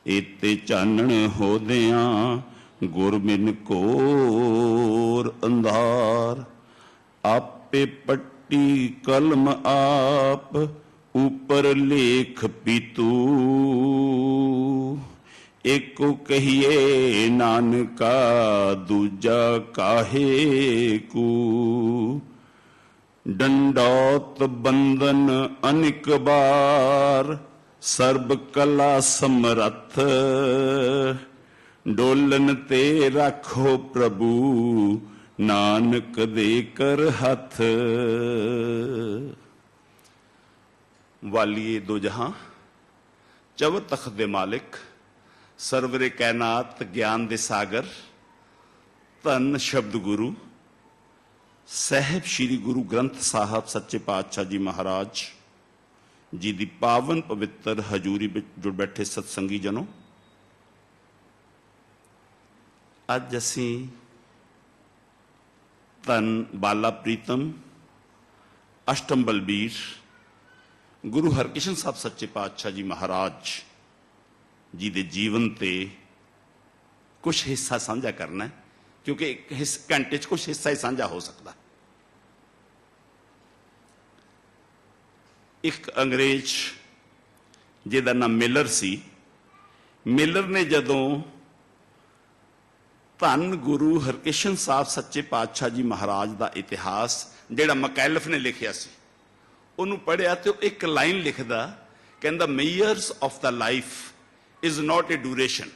एते चानण होदियां गुर बिन घोर अंधार। आपे पट्टी कलम आप ऊपर लेख पीतू। एको कहिए नानका दूजा काहे कू। डंडौत बंदन अनिक बार सर्ब कला समरथ। डोलन ते रखो प्रभु नानक दे कर हथ। वालिए दो जहां चव तख्त दे मालिक सरवरे कैनात ज्ञान दे सागर धन शब्द गुरु साहब श्री गुरु ग्रंथ साहब सच्चे पातशाह जी महाराज जी दी पावन पवित्र हजूरी विच जुड़ बैठे सत्संगी जनों, अज असी धन बाला प्रीतम अष्टम बलबीर गुरु हरकृष्ण साहब सच्चे पातशाह जी महाराज जी दे जीवन ते कुछ हिस्सा साझा करना है, क्योंकि एक घंटे च कुछ हिस्सा ही साझा हो सकता। एक अंग्रेज जिहदा नाम मिलर सी, मिलर ने जदों धन गुरु हरकृष्ण साहब सच्चे पातशाह जी महाराज का इतिहास जिहड़ा मकैलफ ने लिखिया सी उन्होंने पढ़िया तो एक लाइन लिखदा, कहंदा मेयर्स of the life is not a duration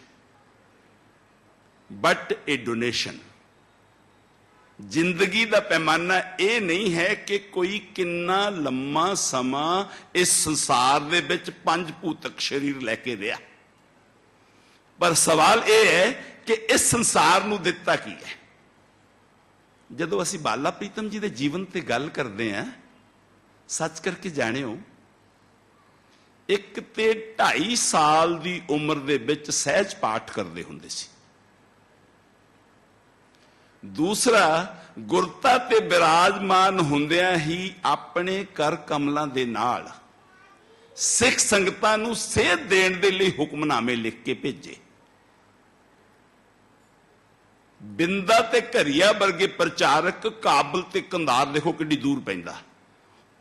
but a donation. जिंदगी का पैमाना यह नहीं है कि कोई किन्ना लम्मा समा इस संसार दे विच पंज भूतक शरीर लैके रहा, पर सवाल यह है कि इस संसार नूं दिता की है। जदों असीं बाला प्रीतम जी दे जीवन ते गल करते हैं, सच करके जाणिओ एक ते 2.5 साल की उम्र दे विच सहज पाठ करते हुंदे सी। दूसरा गुरता ते विराजमान हुंदियां ही अपने कर कमलों दे नाल सिख संगतां नूं सेध देण दे लई हुक्मनामे लिख के भेजे। बिंदा ते घरिया वर्गे प्रचारक काबल ते कंधार देखो किड्डी दूर पैंदा,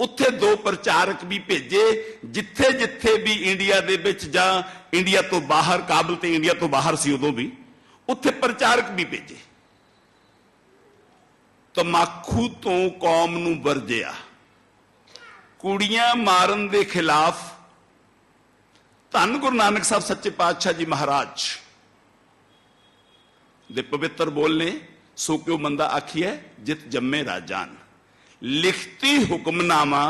उत्थे 2 प्रचारक भी भेजे। जिथे जिथे भी इंडिया दे विच जां इंडिया तो बाहर, काबल ते इंडिया तो बाहर सी उदों भी, उत्थे प्रचारक भी भेजे। तमाखू तो कौम नूं वरजिया, कुड़ियां मारन दे खिलाफ धन गुरु नानक साहब सच्चे पातशाह जी महाराज दे पवित्र बोल ने, सो क्यों मंदा आखिए जित जम्मे राजान। लिखती हुक्मनामा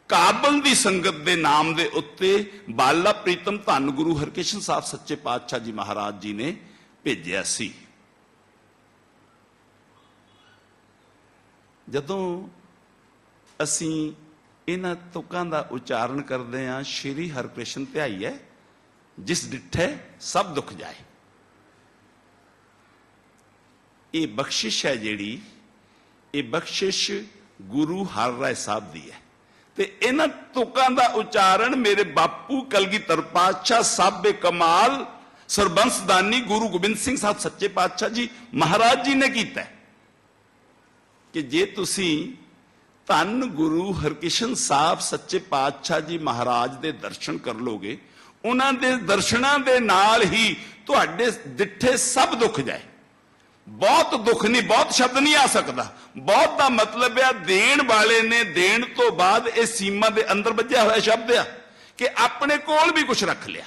काबल दी संगत दे नाम दे उत्ते बाला प्रीतम धन गुरु हरकृष्ण साहब सच्चे पातशाह जी महाराज जी ने भेजिया सी। जदों असी इन्हां तुकां दा उच्चारण करते हैं, श्री हरकृष्ण ध्याई है जिस डिठे सब दुख जाए, ये बख्शिश है जिहड़ी, ये बख्शिश गुरु हर राय साहब दी है। ते इन्हां तुकां दा उच्चारण मेरे बापू कलगीधर पातशाह साहब कमाल सरबंस दानी गुरु गोबिंद सिंह साहब सच्चे पातशाह जी महाराज जी ने किया है कि जे तुसी धन गुरु हरकृष्ण साहब सच्चे पातशाह जी महाराज दे दर्शन कर लोगे, उन्हां दे दर्शनां दे नाल ही तुहाडे दिठे सब दुख जाए। बहुत दुख नहीं, बहुत शब्द नहीं आ सकता। बहुत का मतलब है देण वाले ने देण तो बाद इस सीमा के अंदर बज्या हुआ शब्द है कि अपने कोल भी कुछ रख लिया।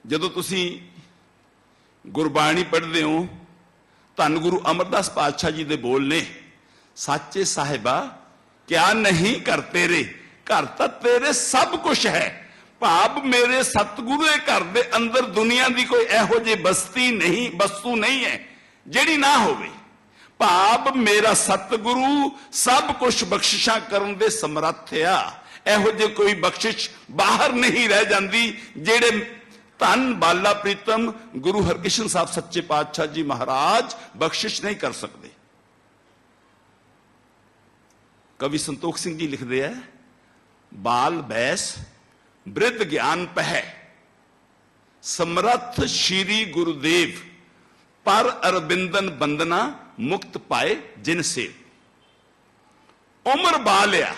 जदों तुसी गुरबाणी पढ़ते हो, धन गुरु अमरदास पातशाह जी दे बोल ने, साचे साहिबा क्या नहीं कर तेरे, घर तो तेरे सब कुछ है। भाव मेरे सतगुरु के घर के अंदर दुनिया की कोई एहो जी बस्ती नहीं, वस्तु नहीं है जिहड़ी ना होवे। भाव मेरा सतगुरु सब कुछ बख्शिशा करन दे समर्थ आ, एहो जी कोई बख्शिश बाहर नहीं रह जाती जिहड़े धन बाला प्रीतम गुरु हरकृष्ण साहब सच्चे पातशाह जी महाराज बख्शिश नहीं कर सकते। कवि संतोख सिंह जी लिखते हैं, बाल बैस वृद्ध ज्ञान पह ਸਮਰੱਥ ਸ਼੍ਰੀ ਗੁਰੂਦੇਵ ਪਰ ਅਰਬਿੰਦਨ ਬੰਦਨਾ ਮੁਕਤ ਪਾਏ ਜਿਨ ਸੇਵ। ਉਮਰ ਬਾ ਲਿਆ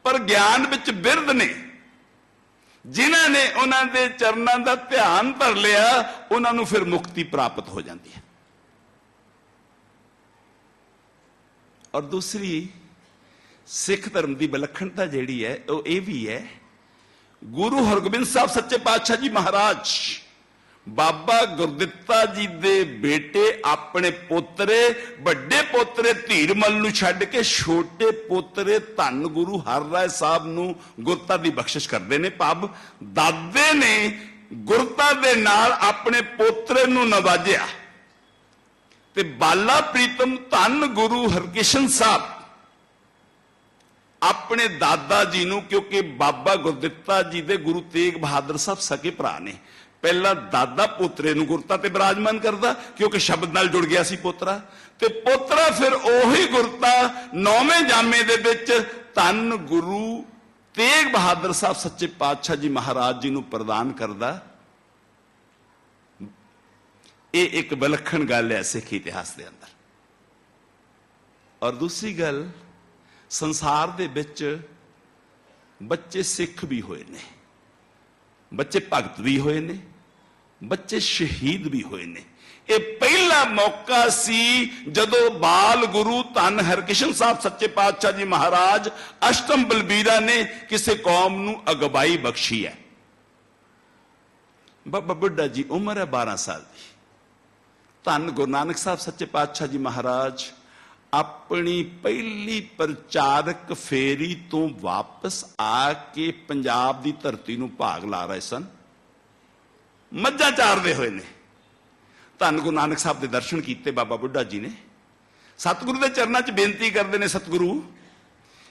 ਪਰ ਗਿਆਨ ਵਿੱਚ ਬਿਰਧ ਨੇ, ਜਿਨ੍ਹਾਂ ਨੇ ਉਹਨਾਂ ਦੇ ਚਰਨਾਂ ਦਾ ਧਿਆਨ ਧਰ ਲਿਆ ਉਹਨਾਂ ਨੂੰ ਫਿਰ ਮੁਕਤੀ ਪ੍ਰਾਪਤ ਹੋ ਜਾਂਦੀ ਹੈ। ਔਰ ਦੂਸਰੀ ਸਿੱਖ ਧਰਮ ਦੀ ਵਿਲੱਖਣਤਾ ਜਿਹੜੀ ਹੈ ਉਹ ਇਹ ਵੀ ਹੈ, ਗੁਰੂ ਹਰਗੋਬਿੰਦ ਸਾਹਿਬ ਸੱਚੇ ਪਾਤਸ਼ਾਹ ਜੀ ਮਹਾਰਾਜ ਬਾਬਾ ਗੁਰਦਿੱਤਾ ਜੀ ਦੇ ਬੇਟੇ ਆਪਣੇ ਪੋਤਰੇ ਵੱਡੇ ਪੋਤਰੇ ਧੀਰਮਲ ਨੂੰ ਛੱਡ ਕੇ ਛੋਟੇ ਪੋਤਰੇ ਧੰਨ ਗੁਰੂ ਹਰਰਾਏ ਸਾਹਿਬ ਨੂੰ ਗੁਰਤਾ ਦੀ ਬਖਸ਼ਿਸ਼ ਕਰਦੇ ਨੇ। ਭਾਵ ਦਾਦੇ ਨੇ ਗੁਰਤਾ ਦੇ ਨਾਲ ਆਪਣੇ ਪੋਤਰੇ ਨੂੰ ਨਵਾਜਿਆ ਤੇ ਬਾਲਾ ਪ੍ਰੀਤਮ ਧੰਨ ਗੁਰੂ ਹਰਕ੍ਰਿਸ਼ਨ ਸਾਹਿਬ ਆਪਣੇ ਦਾਦਾ ਜੀ ਨੂੰ, ਕਿਉਂਕਿ ਬਾਬਾ ਗੁਰਦਿੱਤਾ ਜੀ ਦੇ ਗੁਰੂ ਤੇਗ ਬਹਾਦਰ ਸਾਹਿਬ ਸਕੇ ਭਰਾ ਨੇ, ਪਹਿਲਾਂ ਦਾਦਾ ਪੋਤਰੇ ਨੂੰ ਗੁਰਤਾ ਤੇ ਬਿਰਾਜਮਾਨ ਕਰਦਾ ਕਿਉਂਕਿ ਸ਼ਬਦ ਨਾਲ ਜੁੜ ਗਿਆ ਸੀ ਪੋਤਰਾ, ਤੇ ਪੋਤਰਾ ਫਿਰ ਉਹੀ ਗੁਰਤਾ 9ਵੇਂ ਜਾਮੇ ਦੇ ਵਿੱਚ ਧੰਨ ਗੁਰੂ ਤੇਗ ਬਹਾਦਰ ਸਾਹਿਬ ਸੱਚੇ ਪਾਤਸ਼ਾਹ ਜੀ ਮਹਾਰਾਜ ਜੀ ਨੂੰ ਪ੍ਰਦਾਨ ਕਰਦਾ। ਇਹ ਇੱਕ ਵਿਲੱਖਣ ਗੱਲ ਹੈ ਸਿੱਖ ਇਤਿਹਾਸ ਦੇ ਅੰਦਰ। ਔਰ ਦੂਸਰੀ ਗੱਲ, ਸੰਸਾਰ ਦੇ ਵਿੱਚ ਬੱਚੇ ਸਿੱਖ ਵੀ ਹੋਏ ਨੇ, ਬੱਚੇ ਭਗਤ ਵੀ ਹੋਏ ਨੇ, ਬੱਚੇ ਸ਼ਹੀਦ ਵੀ ਹੋਏ ਨੇ। ਇਹ ਪਹਿਲਾ ਮੌਕਾ ਸੀ ਜਦੋਂ ਬਾਲ ਗੁਰੂ ਧੰਨ ਹਰਕ੍ਰਿਸ਼ਨ ਸਾਹਿਬ ਸੱਚੇ ਪਾਤਸ਼ਾਹ ਜੀ ਮਹਾਰਾਜ ਅਸ਼ਟਮ ਬਲਬੀਰਾ ਨੇ ਕਿਸੇ ਕੌਮ ਨੂੰ ਅਗਵਾਈ ਬਖਸ਼ੀ ਹੈ। ਬਾਬਾ ਬੁੱਢਾ ਜੀ ਉਮਰ ਹੈ 12 ਸਾਲ ਦੀ। ਧੰਨ ਗੁਰੂ ਨਾਨਕ ਸਾਹਿਬ ਸੱਚੇ ਪਾਤਸ਼ਾਹ ਜੀ ਮਹਾਰਾਜ ਆਪਣੀ ਪਹਿਲੀ ਪ੍ਰਚਾਰਕ ਫੇਰੀ ਤੋਂ ਵਾਪਸ ਆ ਕੇ ਪੰਜਾਬ ਦੀ ਧਰਤੀ ਨੂੰ ਭਾਗ ਲਾ ਰਹੇ ਸਨ। ਮੱਝਾਂ ਚਾਰਦੇ ਹੋਏ ਨੇ ਧੰਨ ਗੁਰੂ ਨਾਨਕ ਸਾਹਿਬ ਦੇ ਦਰਸ਼ਨ ਕੀਤੇ ਬਾਬਾ ਬੁੱਢਾ ਜੀ ਨੇ। ਸਤਿਗੁਰੂ ਦੇ ਚਰਨਾਂ 'ਚ ਬੇਨਤੀ ਕਰਦੇ ਨੇ, ਸਤਿਗੁਰੂ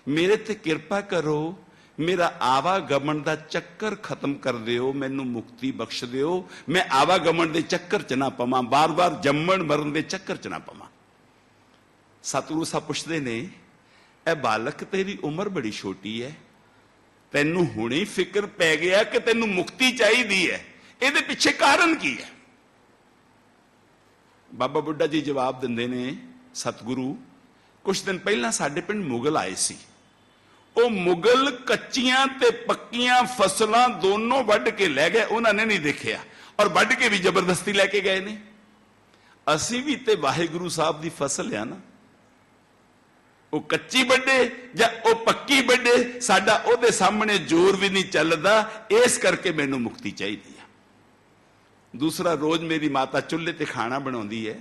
ਮੇਰੇ ਤੇ ਕਿਰਪਾ ਕਰੋ, ਮੇਰਾ ਆਵਾਗਮਨ ਦਾ ਚੱਕਰ ਖਤਮ ਕਰ ਦਿਓ, ਮੈਨੂੰ ਮੁਕਤੀ ਬਖਸ਼ ਦਿਓ, ਮੈਂ ਆਵਾਗਮਨ ਦੇ ਚੱਕਰ 'ਚ ਨਾ ਪਵਾਂ, ਬਾਰ-ਬਾਰ ਜੰਮਣ ਮਰਨ ਦੇ ਚੱਕਰ 'ਚ ਨਾ ਪਵਾਂ। ਸਤਿਗੁਰੂ ਸਾਹਿਬ ਪੁੱਛਦੇ ਨੇ, ਇਹ ਬਾਲਕ ਤੇਰੀ ਉਮਰ ਬੜੀ ਛੋਟੀ ਹੈ, ਤੈਨੂੰ ਹੁਣੇ ਫਿਕਰ ਪੈ ਗਿਆ ਕਿ ਤੈਨੂੰ ਮੁਕਤੀ ਚਾਹੀਦੀ ਹੈ, ਇਹਦੇ ਪਿੱਛੇ ਕਾਰਨ ਕੀ ਹੈ? ਬਾਬਾ ਬੁੱਢਾ ਜੀ ਜਵਾਬ ਦਿੰਦੇ ਨੇ, ਸਤਿਗੁਰੂ ਕੁਝ ਦਿਨ ਪਹਿਲਾਂ ਸਾਡੇ ਪਿੰਡ ਮੁਗਲ ਆਏ ਸੀ, ਉਹ ਮੁਗਲ ਕੱਚੀਆਂ ਤੇ ਪੱਕੀਆਂ ਫਸਲਾਂ ਦੋਨੋਂ ਵੱਢ ਕੇ ਲੈ ਗਏ, ਉਹਨਾਂ ਨੇ ਨਹੀਂ ਦੇਖਿਆ, ਔਰ ਵੱਢ ਕੇ ਵੀ ਜ਼ਬਰਦਸਤੀ ਲੈ ਕੇ ਗਏ ਨੇ। ਅਸੀਂ ਵੀ ਤੇ ਵਾਹਿਗੁਰੂ ਸਾਹਿਬ ਦੀ ਫਸਲ ਆ ਨਾ, ਉਹ ਕੱਚੀ ਵੱਢੇ ਜਾਂ ਉਹ ਪੱਕੀ ਵੱਢੇ, ਸਾਡਾ ਉਹਦੇ ਸਾਹਮਣੇ ਜ਼ੋਰ ਵੀ ਨਹੀਂ ਚੱਲਦਾ, ਇਸ ਕਰਕੇ ਮੈਨੂੰ ਮੁਕਤੀ ਚਾਹੀਦੀ ਹੈ। ਦੂਸਰਾ, ਰੋਜ਼ ਮੇਰੀ ਮਾਤਾ ਚੁੱਲ੍ਹੇ ਤੇ ਖਾਣਾ ਬਣਾਉਂਦੀ ਹੈ,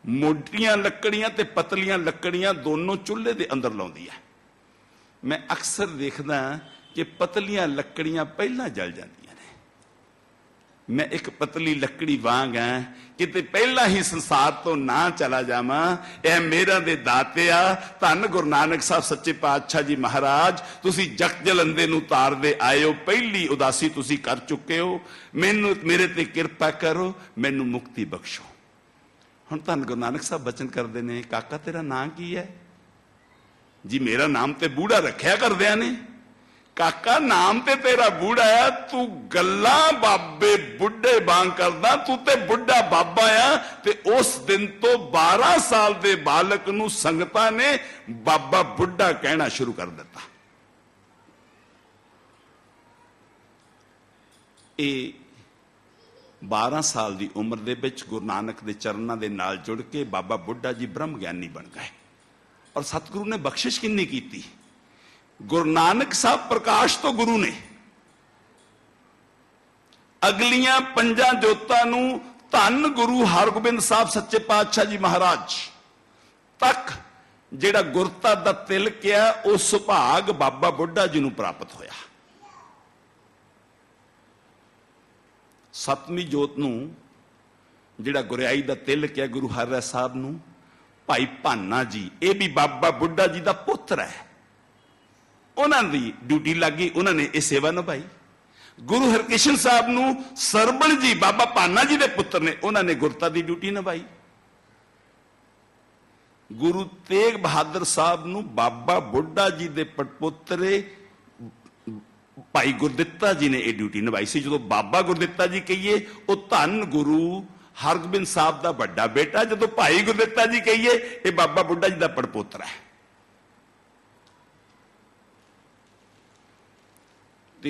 ਮੋਟੀਆਂ ਲੱਕੜੀਆਂ ਤੇ ਪਤਲੀਆਂ ਲੱਕੜੀਆਂ ਦੋਨੋਂ ਚੁੱਲ੍ਹੇ ਦੇ ਅੰਦਰ ਲਾਉਂਦੀ ਹੈ। ਮੈਂ ਅਕਸਰ ਦੇਖਦਾ ਕਿ ਪਤਲੀਆਂ ਲੱਕੜੀਆਂ ਪਹਿਲਾਂ ਜਲ ਜਾਂਦੀਆਂ ਨੇ। ਮੈਂ ਇੱਕ ਪਤਲੀ ਲੱਕੜੀ ਵਾਂਗ ਹਾਂ, ਕਿਤੇ ਪਹਿਲਾਂ ਹੀ ਸੰਸਾਰ ਤੋਂ ਨਾ ਚਲਾ ਜਾਵਾਂ। ਇਹ ਮੇਰਾ ਦੇ ਦਾਤਿਆ ਧੰਨ ਗੁਰੂ ਨਾਨਕ ਸਾਹਿਬ ਸੱਚੇ ਪਾਤਸ਼ਾਹ ਜੀ ਮਹਾਰਾਜ, ਤੁਸੀਂ ਜਗ ਜਲੰਦੇ ਨੂੰ ਤਾਰਦੇ ਆਏ ਹੋ, ਪਹਿਲੀ ਉਦਾਸੀ ਤੁਸੀਂ ਕਰ ਚੁੱਕੇ ਹੋ, ਮੈਨੂੰ ਮੇਰੇ ਤੇ ਕਿਰਪਾ ਕਰੋ, ਮੈਨੂੰ ਮੁਕਤੀ ਬਖਸ਼ੋ। ਹੁਣ ਧੰਨ ਗੁਰੂ ਨਾਨਕ ਸਾਹਿਬ ਬਚਨ ਕਰਦੇ ਨੇ, ਕਾਕਾ ਤੇਰਾ ਨਾਂ ਕੀ ਹੈ? ਜੀ ਮੇਰਾ ਨਾਮ ਤੇ ਬੂੜਾ ਰੱਖਿਆ ਕਰਦਿਆਂ ਨੇ। ਕਾਕਾ ਨਾਮ ਤੇ ਤੇਰਾ ਬੂੜਾ ਆ, ਤੂੰ ਗੱਲਾਂ ਬਾਬੇ ਬੁੱਢੇ ਵਾਂਗ ਕਰਦਾ, ਤੂੰ ਤੇ ਬੁੱਢਾ ਬਾਬਾ ਆ। ਤੇ ਉਸ ਦਿਨ ਤੋਂ 12 ਸਾਲ ਦੇ ਬਾਲਕ ਨੂੰ ਸੰਗਤਾਂ ਨੇ ਬਾਬਾ ਬੁੱਢਾ ਕਹਿਣਾ ਸ਼ੁਰੂ ਕਰ ਦਿੱਤਾ। ਇਹ 12 ਸਾਲ ਦੀ ਉਮਰ ਦੇ ਵਿੱਚ ਗੁਰੂ ਨਾਨਕ ਦੇ ਚਰਨਾਂ ਦੇ ਨਾਲ ਜੁੜ ਕੇ ਬਾਬਾ ਬੁੱਢਾ ਜੀ ਬ੍ਰਹਮ ਗਿਆਨੀ ਬਣ ਗਏ। ਔਰ ਸਤਿਗੁਰੂ ਨੇ ਬਖਸ਼ਿਸ਼ ਕਿੰਨੀ ਕੀਤੀ। ਗੁਰੂ ਨਾਨਕ ਸਾਹਿਬ ਪ੍ਰਕਾਸ਼ ਤੋਂ ਗੁਰੂ ਨੇ ਅਗਲੀਆਂ 5 ਜੋਤਾਂ ਨੂੰ ਧੰਨ ਗੁਰੂ ਹਰਗੋਬਿੰਦ ਸਾਹਿਬ ਸੱਚੇ ਪਾਤਸ਼ਾਹ ਜੀ ਮਹਾਰਾਜ ਤੱਕ ਜਿਹੜਾ ਗੁਰਤਾ ਦਾ ਤਿਲਕ ਆ, ਉਹ ਸੁਭਾਗ ਬਾਬਾ ਬੁੱਢਾ ਜੀ ਨੂੰ ਪ੍ਰਾਪਤ ਹੋਇਆ। 7ਵੀਂ ਜੋਤ ਨੂੰ ਜਿਹੜਾ ਗੁਰਿਆਈ ਦਾ ਤਿਲਕ ਹੈ ਗੁਰੂ ਹਰਿਰਾਏ ਸਾਹਿਬ ਨੂੰ ਭਾਈ ਭਾਨਾ ਜੀ, ਇਹ ਵੀ ਬਾਬਾ ਬੁੱਢਾ ਜੀ ਦਾ ਪੁੱਤਰ ਹੈ, ਉਹਨਾਂ ਦੀ ਡਿਊਟੀ ਲੱਗੀ, ਉਹਨਾਂ ਨੇ ਇਹ ਸੇਵਾ ਨਿਭਾਈ। ਗੁਰੂ ਹਰਕ੍ਰਿਸ਼ਨ ਸਾਹਿਬ ਨੂੰ ਸਰਬਣ ਜੀ ਬਾਬਾ ਭਾਨਾ ਜੀ ਦੇ ਪੁੱਤਰ ਨੇ, ਉਹਨਾਂ ਨੇ ਗੁਰਤਾ ਦੀ ਡਿਊਟੀ ਨਿਭਾਈ। ਗੁਰੂ ਤੇਗ ਬਹਾਦਰ ਸਾਹਿਬ ਨੂੰ ਬਾਬਾ ਬੁੱਢਾ ਜੀ ਦੇ ਪਟਪੁੱਤਰੇ भाई गुरदित्ता जी ने यह ड्यूटी निभाई सी। जो बाबा गुरदित्ता जी कहिए वो धन गुरु हरगोबिंद साहब का बड़ा बेटा, जो भाई गुरदित्ता जी कहिए ये बाबा बुढ़ा जी का पड़पोतरा है। तो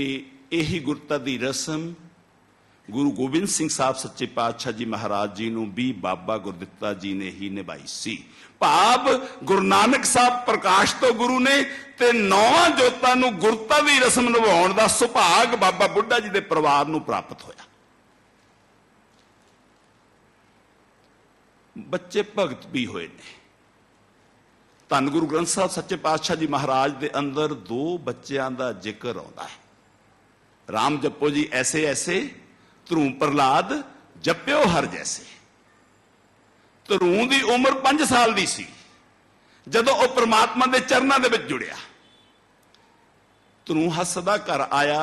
यही गुरता की रस्म गुरु गोबिंद सिंह साहब सच्चे पातशाह जी महाराज जी ने भी बाबा गुरदित्ता जी ने ही निभाई सी। भाव गुरु नानक साहब प्रकाश तो गुरु ने ते 9 जोतां नूं गुरता की रस्म निभाउण दा सुभाग बाबा बुढ़ा जी के परिवार नूं प्राप्त होया। बच्चे भगत भी होए ने। धन गुरु ग्रंथ साहब सच्चे पातशाह जी महाराज के अंदर 2 बच्चों का जिक्र आता है। राम जपो जी ऐसे ऐसे, ध्रुव प्रहलाद जप्यो हर जैसे। ध्रुव की उम्र 5 साल की सी जदों वह परमात्मा के चरणों के विच जुड़िया। ध्रुव हसदा घर आया,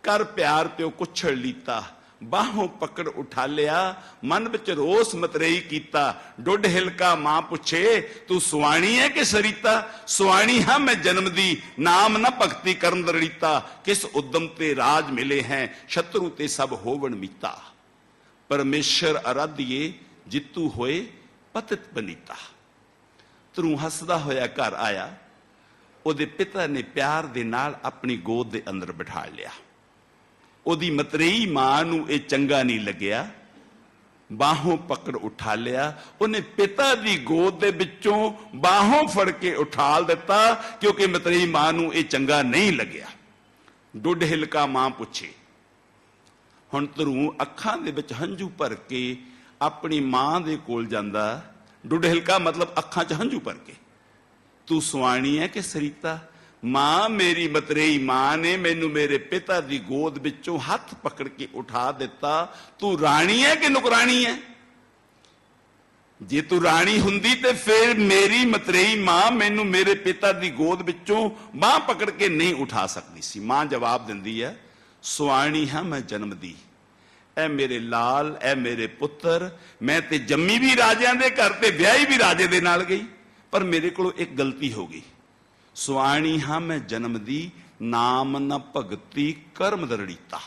कर प्यार प्यो कुछड़ लीता, बाहों पकड़ उठा लिया, मन विच रोस मतरेई कीता। डुड हिलका मां पुछे तू सुवाणी है कि सरीता, सुवाणी हां मैं जन्म दी, नाम न भगती करन दरीता। किस उद्यम ते राज मिले हैं, शत्रु ते सब होवन मीता। परमेश्वर आराधिए जितू होए पतित बनीता। ध्रुव हसदा होया घर आया, उहदे पिता ने प्यार दे नाल अपनी गोद दे अंदर बिठा लिया। उहदी मतरेई मां नूं इह चंगा नहीं लग्या, बाहों पकड़ उठा लिया। उन्हें पिता दी गोद दे विचों बाहों फड़ के उठाल दिता, क्योंकि मतरेई मां नूं इह चंगा नहीं लग्या। डुड हिलका मां पुछे। हुण ध्रुव अखां दे विच हंझू भर के अपनी मां दे कोल जांदा। डुड हिलका मतलब अखां च हंझू भर के, तू सुवाणी है कि सरीता। मां मेरी मतरेई मां ने मैनू मेरे पिता की गोद विचों हथ पकड़ के उठा दिता। तू राणी है कि नुकरानी है? जे तू राणी हुंदी ते फिर मेरी मतरेई मां मैनू मेरे पिता की गोद विचों बांह पकड़ के नहीं उठा सकती सी। मां जवाब दिंदी है, सुवाणी हां मैं जन्म दी, ऐ मेरे लाल, ऐ मेरे पुत्र, मैं ते जम्मी भी राजियां दे घर ते ब्याही भी राजे दे नाल गई, पर मेरे को एक गलती हो गई। सुवाणी हां मैं जन्म दी, नाम न भगती कर्म दरड़ीता।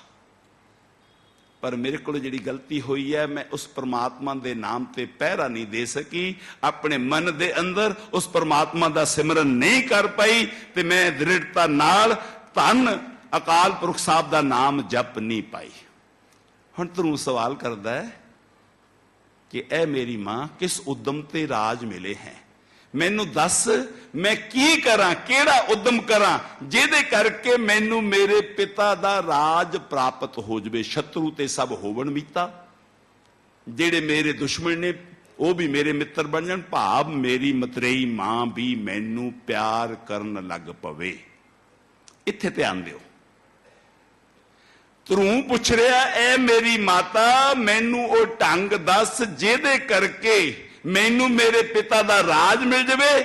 पर मेरे को जिहड़ी गलती हुई है, मैं उस परमात्मा दे नाम ते पहरा नहीं दे सकी, अपने मन दे अंदर उस परमात्मा दा सिमरन नहीं कर पाई, ते मैं दृढ़ता नाल धन अकाल पुरख साहब दा नाम जप नहीं पाई। हुण ध्रुव सवाल करदा है कि ऐ मेरी मां किस उद्यम ते राज मिले हैं, मैनू दस मैं की करा, केड़ा उद्यम करा जिहदे करके मैनू मेरे पिता दा राज प्राप्त हो जावे, शत्रु ते सब होवन मीता। जेड़े मेरे दुश्मन ने वो भी मेरे मित्र बन जाण, भाव मेरी मतरेई मां भी मैनू प्यार करन लग पवे। इत्थे ध्यान दिओ। ध्रुव पुछ रहा, ऐ मेरी माता मैनू ओ ढंग दस जिहदे करके मैनू मेरे पिता दा राज मिल जावे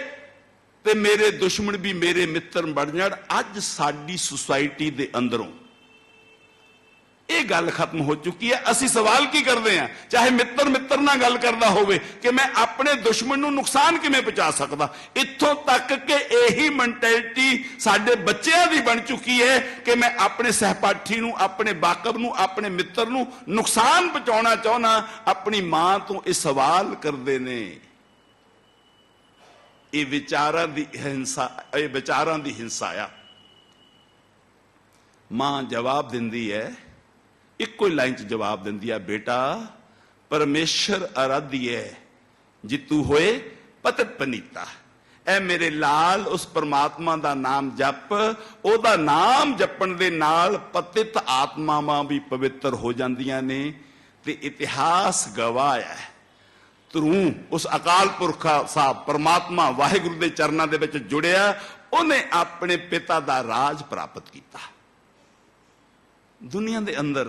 ते मेरे दुश्मन भी मेरे मित्र बन जाण। अज साडी सोसाइटी दे अंदरों ये गल खत्म हो चुकी है। असी सवाल की करते हैं, चाहे मित्र मित्र नाल गल करदा होवे कि मैं अपने दुश्मन नूं नुकसान किवें पहुंचा सकदा, इत्थों तक कि यही मेंटेलिटी साडे बच्चों की बन चुकी है कि मैं अपने सहपाठी नूं, अपने बाकब नूं, अपने मित्र नूं नुकसान पहुंचाउणा चाहुंदा। अपनी मां तो यह सवाल करते ने। ये विचारां दी हिंसा, ये विचारां दी हिंसा आ। मां जवाब दिंदी है, इको लाइन च जवाब दिंदी है, बेटा परमेश्वर आराधिए जितू होए पतित पनीता। ऐ मेरे लाल उस परमात्मा दा नाम जप, ओदा नाम जपण दे नाल पतित आत्मावां भी पवित्र हो जांदियां ने। ते इतिहास गवाह है, ध्रुव उस अकाल पुरख साहब परमात्मा वाहिगुरु दे चरनां दे विच जुड़िया, उन्हें अपने पिता दा राज प्राप्त किया। दुनिया दे अंदर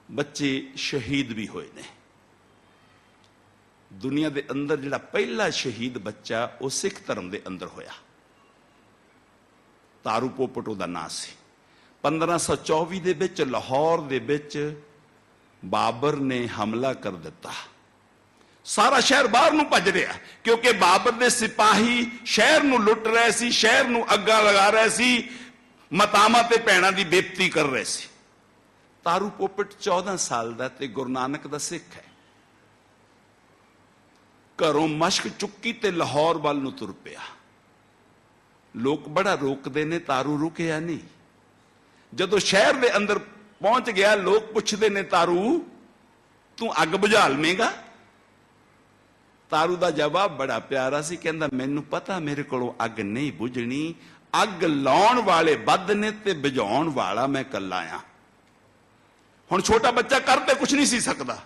बच्चे शहीद भी होए ने। दुनिया दे अंदर जिहड़ा पहला शहीद बच्चा वो सिख धर्म दे अंदर होया, तारू पोपट उहदा नाम सी। 1524 दे विच लाहौर दे विच बाबर ने हमला कर दिता। सारा शहर बाहर नूं भज रहा, क्योंकि बाबर दे सिपाही शहर नूं लुट रहे सी, शहर नूं अग्गां लगा रहे सी। ਮਾਤਾਵਾਂ ਤੇ ਭੈਣਾਂ ਦੀ ਬੇਨਤੀ ਕਰ ਰਹੇ ਸੀ। ਤਾਰੂ ਪੋਪਟ 14 ਸਾਲ ਦਾ ਤੇ ਗੁਰੂ ਨਾਨਕ ਦਾ ਸਿੱਖ ਹੈ। ਘਰੋਂ ਮਸ਼ਕ ਚੁੱਕੀ ਤੇ ਲਾਹੌਰ ਵੱਲ ਨੂੰ ਤੁਰ ਪਿਆ। ਲੋਕ ਬੜਾ ਰੋਕਦੇ ਨੇ, ਤਾਰੂ ਰੁਕਿਆ ਨਹੀਂ। ਜਦੋਂ ਸ਼ਹਿਰ ਦੇ ਅੰਦਰ ਪਹੁੰਚ ਗਿਆ, ਲੋਕ ਪੁੱਛਦੇ ਨੇ, ਤਾਰੂ ਤੂੰ ਅੱਗ ਬੁਝਾ ਲਵੇਂਗਾ? ਤਾਰੂ ਦਾ ਜਵਾਬ ਬੜਾ ਪਿਆਰਾ ਸੀ, ਕਹਿੰਦਾ ਮੈਨੂੰ ਪਤਾ ਮੇਰੇ ਕੋਲੋਂ ਅੱਗ ਨਹੀਂ ਬੁਝਣੀ, ਅੱਗ ਲਾਉਣ ਵਾਲੇ ਵੱਧ ਨੇ ਤੇ ਬੁਝਾਉਣ ਵਾਲਾ ਮੈਂ ਇਕੱਲਾ ਆ। ਹੁਣ ਛੋਟਾ ਬੱਚਾ ਕਰ ਤੇ ਕੁਛ ਨਹੀਂ ਸੀ ਸਕਦਾ।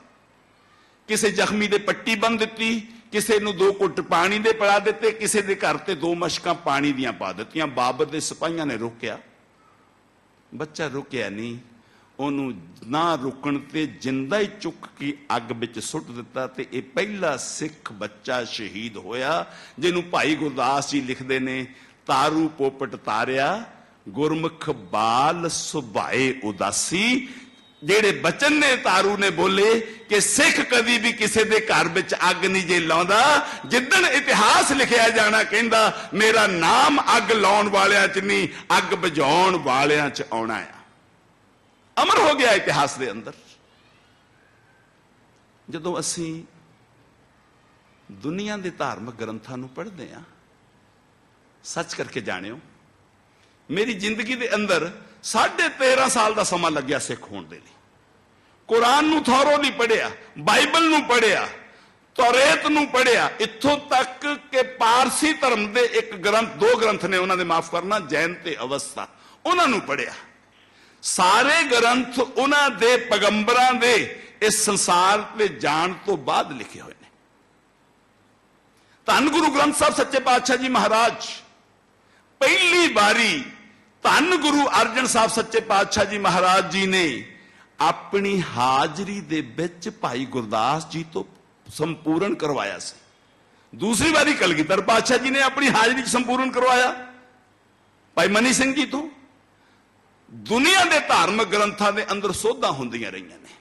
ਕਿਸੇ ਜ਼ਖਮੀ ਦੇ ਪੱਟੀ ਬੰਨ ਦਿੱਤੀ, ਕਿਸੇ ਨੂੰ 2 ਘੁੱਟ ਪਾਣੀ ਦੇ ਪਿਲਾ ਦਿੱਤੇ, ਕਿਸੇ ਦੇ ਘਰ ਤੇ 2 ਮਸ਼ਕਾਂ ਪਾਣੀ ਦੀਆਂ ਪਾ ਦਿੱਤੀਆਂ। ਬਾਬਰ ਦੇ ਸਿਪਾਹੀਆਂ ਨੇ ਰੋਕਿਆ, ਬੱਚਾ ਰੁਕਿਆ ਨਹੀਂ। ਉਹਨੂੰ ਨਾ ਰੁਕਣ ਤੇ ਜਿੰਦਾ ਹੀ ਚੁੱਕ ਕੇ ਅੱਗ ਵਿੱਚ ਸੁੱਟ ਦਿੱਤਾ ਤੇ ਇਹ ਪਹਿਲਾ ਸਿੱਖ ਬੱਚਾ ਸ਼ਹੀਦ ਹੋਇਆ, ਜਿਹਨੂੰ ਭਾਈ ਗੁਰਦਾਸ ਜੀ ਲਿਖਦੇ ਨੇ, ਤਾਰੂ ਪੋਪਟ ਤਾਰਿਆ ਗੁਰਮੁਖ ਬਾਲ ਸੁਭਾਏ ਉਦਾਸੀ। ਜਿਹੜੇ ਬਚਨ ਨੇ ਤਾਰੂ ਨੇ ਬੋਲੇ ਕਿ ਸਿੱਖ ਕਦੀ ਵੀ ਕਿਸੇ ਦੇ ਘਰ ਵਿੱਚ ਅੱਗ ਨਹੀਂ ਜੇ ਲਾਉਂਦਾ। ਜਿੱਦਣ ਇਤਿਹਾਸ ਲਿਖਿਆ ਜਾਣਾ, ਕਹਿੰਦਾ ਮੇਰਾ ਨਾਮ ਅੱਗ ਲਾਉਣ ਵਾਲਿਆਂ 'ਚ ਨਹੀਂ, ਅੱਗ ਬੁਝਾਉਣ ਵਾਲਿਆਂ 'ਚ ਆਉਣਾ ਆ। ਅਮਰ ਹੋ ਗਿਆ ਇਤਿਹਾਸ ਦੇ ਅੰਦਰ। ਜਦੋਂ ਅਸੀਂ ਦੁਨੀਆ ਦੇ ਧਾਰਮਿਕ ਗ੍ਰੰਥਾਂ ਨੂੰ ਪੜ੍ਹਦੇ ਹਾਂ, ਸੱਚ ਕਰਕੇ ਜਾਣਿਓ, ਮੇਰੀ ਜ਼ਿੰਦਗੀ ਦੇ ਅੰਦਰ 13.5 ਸਾਲ ਦਾ ਸਮਾਂ ਲੱਗਿਆ ਸਿੱਖ ਹੋਣ ਦੇ ਲਈ। ਕੁਰਾਨ ਨੂੰ ਥੋਰੋਲੀ ਪੜ੍ਹਿਆ, ਬਾਈਬਲ ਨੂੰ ਪੜ੍ਹਿਆ, ਤੌਰੇਤ ਨੂੰ ਪੜ੍ਹਿਆ, ਇੱਥੋਂ ਤੱਕ ਕਿ ਪਾਰਸੀ ਧਰਮ ਦੇ 2 ਗ੍ਰੰਥ ਨੇ, ਉਹਨਾਂ ਦੇ ਮਾਫ ਕਰਨਾ, ਜੈਨ ਤੇ ਅਵਸਥਾ, ਉਹਨਾਂ ਨੂੰ ਪੜ੍ਹਿਆ। ਸਾਰੇ ਗ੍ਰੰਥ ਉਹਨਾਂ ਦੇ ਪੈਗੰਬਰਾਂ ਦੇ ਇਸ ਸੰਸਾਰ ਤੇ ਜਾਣ ਤੋਂ ਬਾਅਦ ਲਿਖੇ ਹੋਏ ਨੇ। ਧੰਨ ਗੁਰੂ ਗ੍ਰੰਥ ਸਾਹਿਬ ਸੱਚੇ ਪਾਤਸ਼ਾਹ ਜੀ ਮਹਾਰਾਜ ਪਹਿਲੀ ਵਾਰੀ ਧੰਨ ਗੁਰੂ ਅਰਜਨ ਸਾਹਿਬ ਸੱਚੇ ਪਾਤਸ਼ਾਹ ਜੀ ਮਹਾਰਾਜ ਜੀ ਨੇ ਆਪਣੀ ਹਾਜ਼ਰੀ ਦੇ ਵਿੱਚ ਭਾਈ ਗੁਰਦਾਸ ਜੀ ਤੋਂ ਸੰਪੂਰਨ ਕਰਵਾਇਆ ਸੀ। ਦੂਸਰੀ ਵਾਰੀ ਕਲਗੀਧਰ ਪਾਤਸ਼ਾਹ ਜੀ ਨੇ ਆਪਣੀ ਹਾਜ਼ਰੀ 'ਚ ਸੰਪੂਰਨ ਕਰਵਾਇਆ ਭਾਈ ਮਨੀ ਸਿੰਘ ਜੀ ਤੋਂ। ਦੁਨੀਆ ਦੇ ਧਾਰਮਿਕ ਗ੍ਰੰਥਾਂ ਦੇ ਅੰਦਰ ਸੋਧਾਂ ਹੁੰਦੀਆਂ ਰਹੀਆਂ ਨੇ।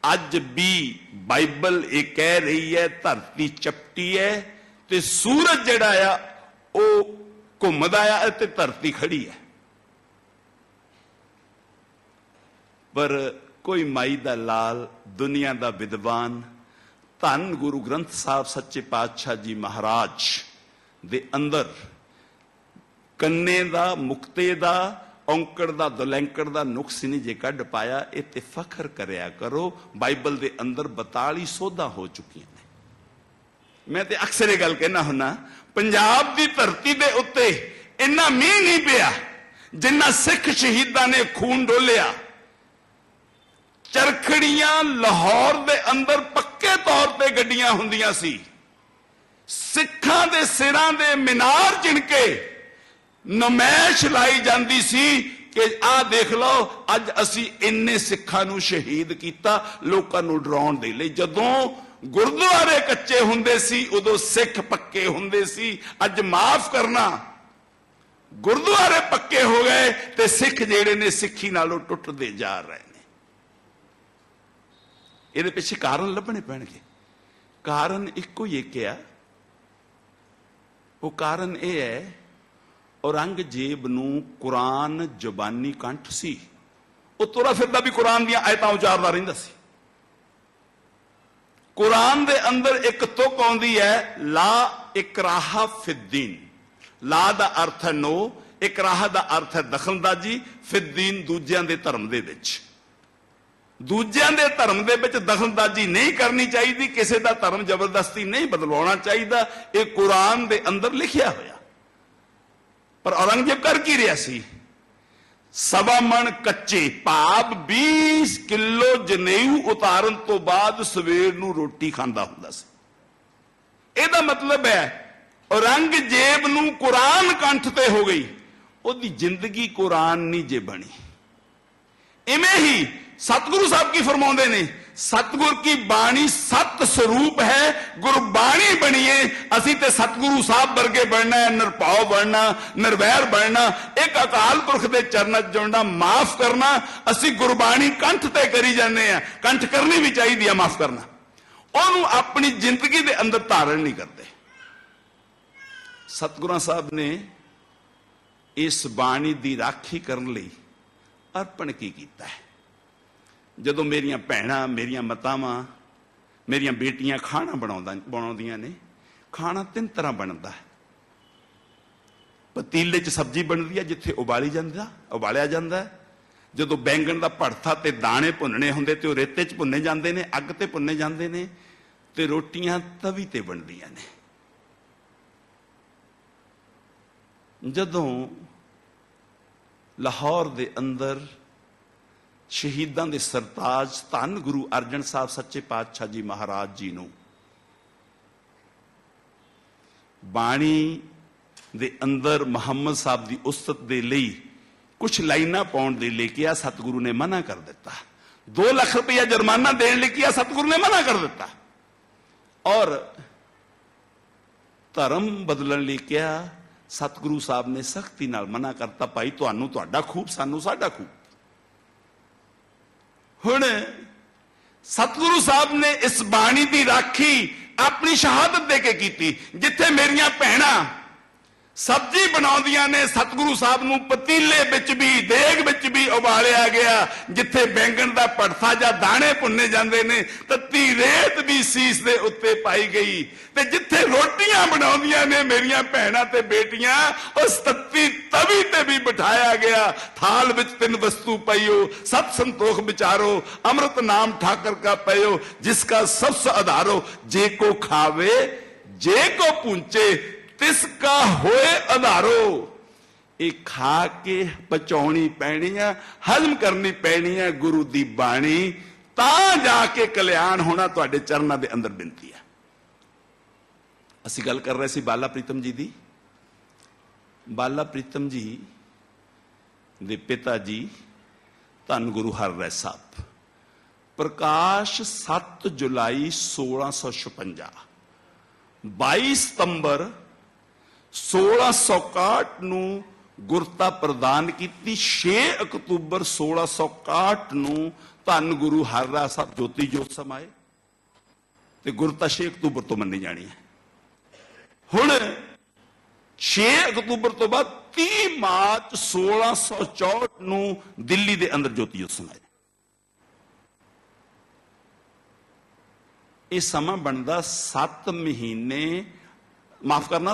ਅੱਜ ਵੀ ਬਾਈਬਲ ਇਹ ਕਹਿ ਰਹੀ ਹੈ ਧਰਤੀ ਚਪਟੀ ਹੈ ਤੇ ਸੂਰਜ ਜਿਹੜਾ ਆ ਉਹ ਘੁੰਮਦਾ ਆ ਤੇ ਧਰਤੀ ਖੜੀ ਹੈ। ਪਰ ਕੋਈ ਮਾਈ ਦਾ ਲਾਲ, ਦੁਨੀਆ ਦਾ ਵਿਦਵਾਨ, ਧੰਨ ਗੁਰੂ ਗ੍ਰੰਥ ਸਾਹਿਬ ਸੱਚੇ ਪਾਤਸ਼ਾਹ ਜੀ ਮਹਾਰਾਜ ਦੇ ਅੰਦਰ ਕੰਨੇ ਦਾ, ਮੁਕਤੇ ਦਾ, ਔਂਕੜ ਦਾ, ਦੁਲੈਂਕੜ ਦਾ ਨੁਕਸ ਨਹੀਂ ਜੇ ਕੱਢ ਪਾਇਆ। ਇਹ ਤੇ ਫਖਰ ਕਰਿਆ ਕਰੋ, ਬਾਈਬਲ ਦੇ ਅੰਦਰ 42 ਸੋਧਾਂ ਹੋ ਚੁੱਕੀਆਂ ਨੇ। ਮੈਂ ਤੇ ਅਕਸਰ ਇਹ ਗੱਲ ਕਹਿਣਾ ਹੁੰਨਾ, ਪੰਜਾਬ ਦੀ ਧਰਤੀ ਦੇ ਉੱਤੇ ਇੰਨਾ ਮੀਂਹ ਨਹੀਂ ਪਿਆ ਜਿੰਨਾ ਸਿੱਖ ਸ਼ਹੀਦਾਂ ਨੇ ਖੂਨ ਡੋਲਿਆ। ਚਰਖੜੀਆਂ ਲਾਹੌਰ ਦੇ ਅੰਦਰ ਪੱਕੇ ਤੌਰ ਤੇ ਗੱਡੀਆਂ ਹੁੰਦੀਆਂ ਸੀ। ਸਿੱਖਾਂ ਦੇ ਸਿਰਾਂ ਦੇ ਮੀਨਾਰ ਚਿਣ ਕੇ ਨਮਾਇਸ਼ ਲਾਈ ਜਾਂਦੀ ਸੀ ਕਿ ਆਹ ਦੇਖ ਲਓ ਅੱਜ ਅਸੀਂ ਇੰਨੇ ਸਿੱਖਾਂ ਨੂੰ ਸ਼ਹੀਦ ਕੀਤਾ, ਲੋਕਾਂ ਨੂੰ ਡਰਾਉਣ ਦੇ ਲਈ। ਜਦੋਂ ਗੁਰਦੁਆਰੇ ਕੱਚੇ ਹੁੰਦੇ ਸੀ ਉਦੋਂ ਸਿੱਖ ਪੱਕੇ ਹੁੰਦੇ ਸੀ। ਅੱਜ ਮਾਫ ਕਰਨਾ, ਗੁਰਦੁਆਰੇ ਪੱਕੇ ਹੋ ਗਏ ਤੇ ਸਿੱਖ ਜਿਹੜੇ ਨੇ ਸਿੱਖੀ ਨਾਲੋਂ ਟੁੱਟਦੇ ਜਾ ਰਹੇ ਨੇ। ਇਹਦੇ ਪਿੱਛੇ ਕਾਰਨ ਲੱਭਣੇ ਪੈਣਗੇ। ਕਾਰਨ ਇੱਕੋ ਹੀ ਇੱਕ ਆ, ਉਹ ਕਾਰਨ ਇਹ ਹੈ ਔਰੰਗਜ਼ੇਬ ਨੂੰ ਕੁਰਾਨ ਜ਼ੁਬਾਨੀ ਕੰਠ ਸੀ। ਉਹ ਤੁਰਾ ਫਿਰਦਾ ਵੀ ਕੁਰਾਨ ਦੀਆਂ ਆਇਤਾਂ ਉਚਾਰਦਾ ਰਹਿੰਦਾ ਸੀ। ਕੁਰਾਨ ਦੇ ਅੰਦਰ ਇੱਕ ਤੁਕ ਆਉਂਦੀ ਹੈ, ਲਾ ਇਕਰਾਹਾ ਫਿੱਦੀਨ। ਲਾ ਦਾ ਅਰਥ ਹੈ ਨੋ, ਇਕਰਾਹਾ ਦਾ ਅਰਥ ਹੈ ਦਖਲਅੰਦਾਜ਼ੀ, ਫਿੱਦੀਨ ਦੂਜਿਆਂ ਦੇ ਧਰਮ ਦੇ ਵਿੱਚ। ਦੂਜਿਆਂ ਦੇ ਧਰਮ ਦੇ ਵਿੱਚ ਦਖਲਅੰਦਾਜ਼ੀ ਨਹੀਂ ਕਰਨੀ ਚਾਹੀਦੀ, ਕਿਸੇ ਦਾ ਧਰਮ ਜ਼ਬਰਦਸਤੀ ਨਹੀਂ ਬਦਲਾਉਣਾ ਚਾਹੀਦਾ। ਇਹ ਕੁਰਾਨ ਦੇ ਅੰਦਰ ਲਿਖਿਆ ਹੋਇਆ। ਪਰ ਔਰੰਗਜ਼ੇਬ ਕਰ ਕੀ ਰਿਹਾ ਸੀ? 1.25 ਮਣ ਕੱਚੇ, ਭਾਵ 20 ਕਿਲੋ ਜਨੇਊ ਉਤਾਰਨ ਤੋਂ ਬਾਅਦ ਸਵੇਰ ਨੂੰ ਰੋਟੀ ਖਾਂਦਾ ਹੁੰਦਾ ਸੀ। ਇਹਦਾ ਮਤਲਬ ਹੈ ਔਰੰਗਜ਼ੇਬ ਨੂੰ ਕੁਰਾਨ ਕੰਠ ਤੇ ਹੋ ਗਈ, ਉਹਦੀ ਜ਼ਿੰਦਗੀ ਕੁਰਾਨ ਨਹੀਂ ਜੇ ਬਣੀ। ਇਵੇਂ ਹੀ ਸਤਿਗੁਰੂ ਸਾਹਿਬ ਕੀ ਫਰਮਾਉਂਦੇ ਨੇ, ਸਤਿਗੁਰ ਕੀ ਬਾਣੀ ਸਤ ਸਰੂਪ ਹੈ, ਗੁਰਬਾਣੀ ਬਣੀਏ। ਅਸੀਂ ਤੇ ਸਤਿਗੁਰੂ ਸਾਹਿਬ ਵਰਗੇ ਬਣਨਾ ਹੈ, ਨਿਰਭਉ ਬਣਨਾ, ਨਿਰਵੈਰ ਬਣਨਾ, ਇੱਕ ਅਕਾਲ ਪੁਰਖ ਦੇ ਚਰਨਾਂ 'ਚ ਜੁੜਨਾ, ਮਾਫ ਕਰਨਾ। ਅਸੀਂ ਗੁਰਬਾਣੀ ਕੰਠ ਤੇ ਕਰੀ ਜਾਂਦੇ ਆ, ਕੰਠ ਕਰਨੀ ਵੀ ਚਾਹੀਦੀ ਆ ਮਾਫ ਕਰਨਾ। ਉਹਨੂੰ ਆਪਣੀ ਜ਼ਿੰਦਗੀ ਦੇ ਅੰਦਰ ਧਾਰਨ ਨਹੀਂ ਕਰਦੇ। ਸਤਿਗੁਰਾਂ ਸਾਹਿਬ ਨੇ इस बाणी की राखी करने लई अर्पण की कीता है। जदों मेरियां भैणां, मेरियां मातावां, मेरियां बेटियां खाना बनाउंदियां ने, खाना 3 तरह बनता है। पतीले च सब्जी बनती है जिथे उबालिया जाता है। जदों बैंगन का भरथा ते दाने भुनने होंदे ते रेते च भुने जाते हैं, अग ते भुने जाते हैं, ते रोटियां तवी ते बनदियां ने। जदों लाहौर दे अंदर शहीदां दे सरताज धन गुरु अर्जन साहब सच्चे पातशाह जी महाराज जी नूं बाणी दे अंदर मुहम्मद साहब की उस्तत दे लई कुछ लाइनां पाउण दे लई किया, सतगुरु ने मना कर दिता। 2 लाख रुपया जुर्माना देने लई किया, सतगुरु ने मना कर दिता। और धर्म बदलण लई किया, सतगुरु साहब ने सख्ती नाल मना करता। भाई तुहानू तुहाडा खूब, सानू साडा खूब। हुण सतगुरु साहब ने इस बाणी की राखी अपनी शहादत दे के कीती। जिथे मेरियां भैणां सब्जी बनाउंदियां ने, सतगुरु साहब नूं पतीले विच भी, देग विच भी उबालिया गया। जिथे बैंगन का भरथा जां दाने भुने जांदे ने, तत्ती रेत भी सीस दे उत्ते पाई गई। ते जिथे रोटियां बनाउंदियां ने मेरियां भैणां ते बेटियां, उस तत्ती तवी ते भी बिठाया गया। थाल विच 3 वस्तु पईओ, सत संतोख विचारो, अमृत नाम ठाकर का पयो, जिसका सबसे आधारो, जे को खावे जे को पूंचे, तिसका होए आधारो। ये खा के पचाउणी पैनी है, हजम करनी पैनी है गुरु दी बाणी, तां जाके कल्याण होना। तुहाडे चरनां दे अंदर बिनती है। असीं गल कर रहे सी बाला प्रीतम जी दी। बाला प्रीतम जी दे पिता जी धन गुरु हरराय साहब प्रकाश 7 जुलाई 1656, 22 सितंबर 1661 नूं गुरता प्रदान की। 6 अक्तूबर 1661 नूं धन गुरु हरराय साहब ज्योति जोत समाए ते गुरता 6 अक्तूबर तो मन्नी जानी है। हुण 6 अक्तूबर तो बाद 30 मार्च 1664 नूं दिल्ली दे अंदर ज्योति जोत समाए। यह समा बनता 7 महीने, माफ करना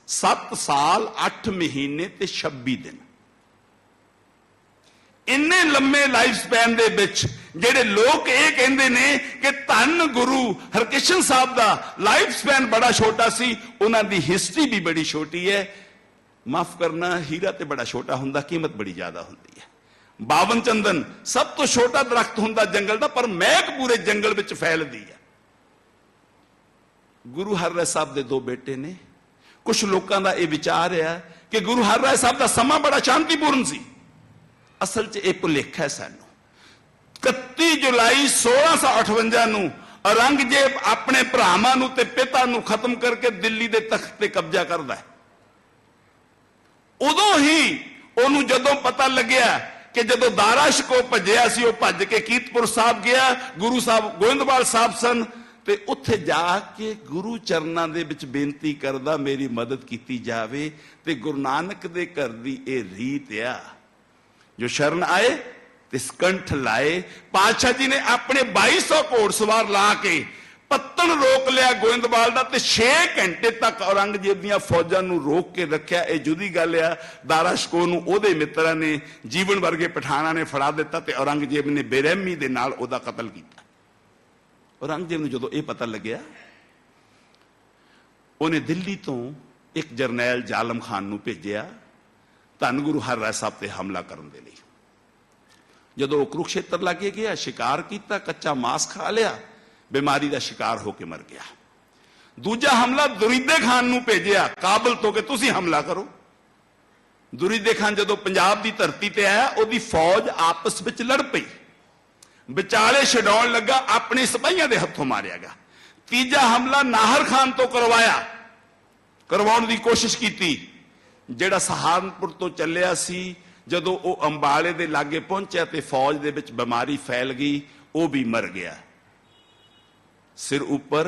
7 साल 8 महीने ते 26 दिन। इन्ने लंबे लाइफ स्पैन दे विच जेड़े लोग ये कहते ने कि धन गुरु हरकिशन साहब दा लाइफ स्पैन बड़ा छोटा सी, उन्हां दी हिस्ट्री भी बड़ी छोटी है। माफ करना, हीरा ते बड़ा छोटा हुंदा, कीमत बड़ी ज्यादा हुंदी है। बावन चंदन सब तो छोटा दरख्त हुंदा जंगल दा, पर महक पूरे जंगल विच फैलदी है। गुरु हरराय साहब दे 2 बेटे ने। कुछ लोगों का यह विचार है कि गुरु हरराय साहब का समा बड़ा शांतिपूर्ण सी। असल च यह भुलेखा है सानू। 31 जुलाई 1658 नूं औरंगजेब अपने भरावां नूं ते पिता नूं खत्म करके दिल्ली के तख्त ते कब्जा करता है। उदों ही उन्होंने जदों पता लग्या कि जदों दारा शिकोह भज्जिया सी, वह भज के कीरतपुर साहब गया। गुरु साहब गोविंदवाल साहब सन, ते उत्थे जाके गुरु चरनां दे विच बेनती करदा मेरी मदद की जावे। ते गुरु नानक दे घर दी ए रीत आ, जो शरण आए तिस कंठ लाए। पातशाह जी ने अपने 2200 घोड़सवार ला के पत्तन रोक लिया गोविंदवाल दा, ते 6 घंटे तक औरंगजेब दीयां फौजां नूं रोक के रखिया। यह जुदी गल आ। दारा शिकोह नूं ओहदे मित्रां ने, जीवन वर्गे पठाणा ने फड़ा दिता ते औरंगजेब ने बेरहमी दे नाल ओहदा कतल किया। औरंगजेब ने जो यह पता लग्या, उन्हें दिल्ली तो एक जरनैल जालम खान नूं भेजिया धन गुरु हरराय साहब ते हमला करने के लिए। जदों कुरुक्षेत्र लागे गया, शिकार किया, कच्चा मांस खा लिया, बीमारी का शिकार होकर मर गया। दूजा हमला दुरीदे खान नूं भेजिया काबल तो कि तुसीं हमला करो। दुरीदे खान जदों पंजाब की धरती ते आया, उहदी फौज आपस में लड़ पई, विचाले छडाउण लगा, अपने सिपाहियां दे हथों मारिया गया। तीजा हमला नाहर खान तो करवाउण दी कोशिश की, जिहड़ा सहारनपुर तो चलिया सी। जदों वो अंबाले दे लागे पहुंचा तो फौज दे विच बीमारी फैल गई, वो भी मर गया। सिर उपर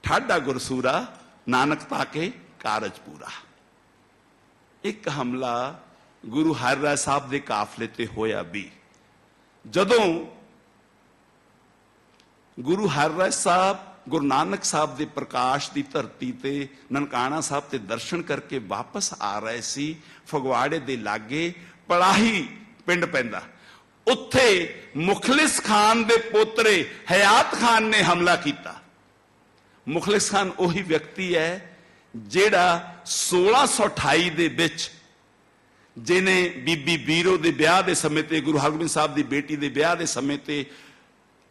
ठाडा गुरसूरा, नानक ताके कारज पूरा। एक हमला ਗੁਰੂ ਹਰਿਰਾਏ ਸਾਹਿਬ ਦੇ ਕਾਫਲੇ ਤੇ ਹੋਇਆ ਵੀ। ਜਦੋਂ ਗੁਰੂ ਹਰਿਰਾਏ ਸਾਹਿਬ ਗੁਰੂ ਨਾਨਕ ਸਾਹਿਬ ਦੇ ਪ੍ਰਕਾਸ਼ ਦੀ ਧਰਤੀ ਤੇ ਨਨਕਾਣਾ ਸਾਹਿਬ ਤੇ ਦਰਸ਼ਨ ਕਰਕੇ ਵਾਪਸ ਆ ਰਹੇ ਸੀ, ਫਗਵਾੜੇ ਦੇ ਲਾਗੇ ਪਲਾਹੀ ਪਿੰਡ ਪੈਂਦਾ, ਉੱਥੇ ਮੁਖਲਿਸ ਖਾਨ ਦੇ ਪੋਤਰੇ ਹਯਾਤ ਖਾਨ ਨੇ ਹਮਲਾ ਕੀਤਾ। ਮੁਖਲਿਸ ਖਾਨ ਉਹੀ ਵਿਅਕਤੀ ਹੈ ਜਿਹੜਾ 1628 ਦੇ ਵਿੱਚ ਜਿਹਨੇ ਬੀਬੀ ਬੀਰੋ ਦੇ ਵਿਆਹ ਦੇ ਸਮੇਂ ਤੇ ਗੁਰੂ ਹਰਗੋਬਿੰਦ ਸਾਹਿਬ ਦੀ ਬੇਟੀ ਦੇ ਵਿਆਹ ਦੇ ਸਮੇਂ ਤੇ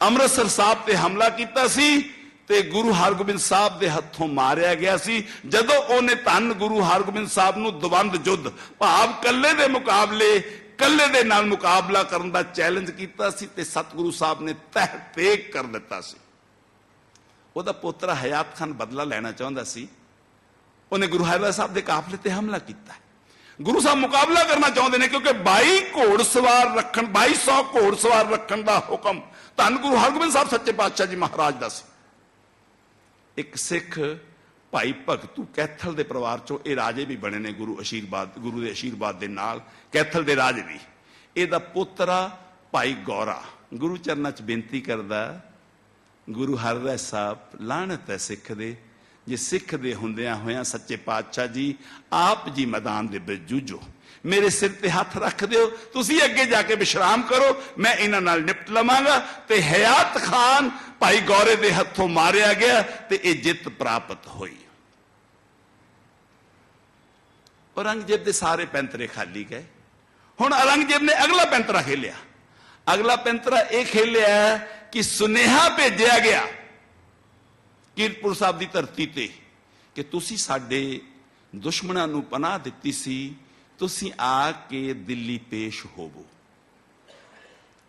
ਅੰਮ੍ਰਿਤਸਰ ਸਾਹਿਬ ਤੇ ਹਮਲਾ ਕੀਤਾ ਸੀ ਤੇ ਗੁਰੂ ਹਰਗੋਬਿੰਦ ਸਾਹਿਬ ਦੇ ਹੱਥੋਂ ਮਾਰਿਆ ਗਿਆ ਸੀ। ਜਦੋਂ ਉਹਨੇ ਧੰਨ ਗੁਰੂ ਹਰਗੋਬਿੰਦ ਸਾਹਿਬ ਨੂੰ ਦਵੰਦ ਯੁੱਧ ਭਾਵ ਕੱਲੇ ਦੇ ਮੁਕਾਬਲੇ ਕੱਲੇ ਦੇ ਨਾਲ ਮੁਕਾਬਲਾ ਕਰਨ ਦਾ ਚੈਲੰਜ ਕੀਤਾ ਸੀ ਤੇ ਸਤਿਗੁਰੂ ਸਾਹਿਬ ਨੇ ਤਹਿ ਤੇਗ ਕਰ ਦਿੱਤਾ ਸੀ। ਉਹਦਾ ਪੋਤਰਾ ਹਯਾਤ ਖਾਨ ਬਦਲਾ ਲੈਣਾ ਚਾਹੁੰਦਾ ਸੀ, ਉਹਨੇ ਗੁਰੂ ਹਰਿਰਾਏ ਸਾਹਿਬ ਦੇ ਕਾਫਲੇ ਤੇ ਹਮਲਾ ਕੀਤਾ। ਗੁਰੂ ਸਾਹਿਬ ਮੁਕਾਬਲਾ ਕਰਨਾ ਚਾਹੁੰਦੇ ਨੇ ਕਿਉਂਕਿ 22 ਘੋੜਸਵਾਰ ਰੱਖਣ 2200 ਘੋੜਸਵਾਰ ਰੱਖਣ ਦਾ ਹੁਕਮ ਧੰਨ ਗੁਰੂ ਹਰਗੋਬਿੰਦ ਸਾਹਿਬ ਸੱਚੇ ਪਾਤਸ਼ਾਹ ਜੀ ਮਹਾਰਾਜ ਦਾ ਸੀ। ਇੱਕ ਸਿੱਖ ਭਾਈ ਭਗਤੂ ਕੈਥਲ ਦੇ ਪਰਿਵਾਰ ਚੋਂ ਇਹ ਰਾਜੇ ਵੀ ਬਣੇ ਨੇ ਗੁਰੂ ਦੇ ਆਸ਼ੀਰਵਾਦ ਦੇ ਨਾਲ, ਕੈਥਲ ਦੇ ਰਾਜੇ ਵੀ। ਇਹਦਾ ਪੋਤਰਾ ਭਾਈ ਗੌਰਾ ਗੁਰੂ ਚਰਨਾਂ 'ਚ ਬੇਨਤੀ ਕਰਦਾ, ਗੁਰੂ ਹਰਿਰਾਏ ਸਾਹਿਬ ਲਾਹਨਤ ਹੈ ਸਿੱਖ ਦੇ, ਜੇ ਸਿੱਖ ਦੇ ਹੁੰਦਿਆਂ ਹੋਇਆਂ ਸੱਚੇ ਪਾਤਸ਼ਾਹ ਜੀ ਆਪ ਜੀ ਮੈਦਾਨ ਦੇ ਵਿੱਚ ਜੂਝੋ, ਮੇਰੇ ਸਿਰ ਤੇ ਹੱਥ ਰੱਖ ਦਿਓ, ਤੁਸੀਂ ਅੱਗੇ ਜਾ ਕੇ ਵਿਸ਼ਰਾਮ ਕਰੋ, ਮੈਂ ਇਹਨਾਂ ਨਾਲ ਨਿਪਟ ਲਵਾਂਗਾ। ਤੇ ਹਯਾਤ ਖਾਨ ਭਾਈ ਗੌਰੇ ਦੇ ਹੱਥੋਂ ਮਾਰਿਆ ਗਿਆ ਤੇ ਇਹ ਜਿੱਤ ਪ੍ਰਾਪਤ ਹੋਈ। ਔਰੰਗਜ਼ੇਬ ਦੇ ਸਾਰੇ ਪੈਂਤਰੇ ਖਾਲੀ ਗਏ। ਹੁਣ ਔਰੰਗਜ਼ੇਬ ਨੇ ਅਗਲਾ ਪੈਂਤਰਾ ਖੇਲਿਆ। ਅਗਲਾ ਪੈਂਤਰਾ ਇਹ ਖੇਲਿਆ ਕਿ ਸੁਨੇਹਾ ਭੇਜਿਆ ਗਿਆ ਕੀਰਤਪੁਰ ਸਾਹਿਬ ਦੀ ਧਰਤੀ ਤੇ ਕਿ ਤੁਸੀਂ ਸਾਡੇ ਦੁਸ਼ਮਣਾਂ ਨੂੰ ਪਨਾਹ ਦਿੱਤੀ ਸੀ, ਤੁਸੀਂ ਆ ਕੇ ਦਿੱਲੀ ਪੇਸ਼ ਹੋਵੋ।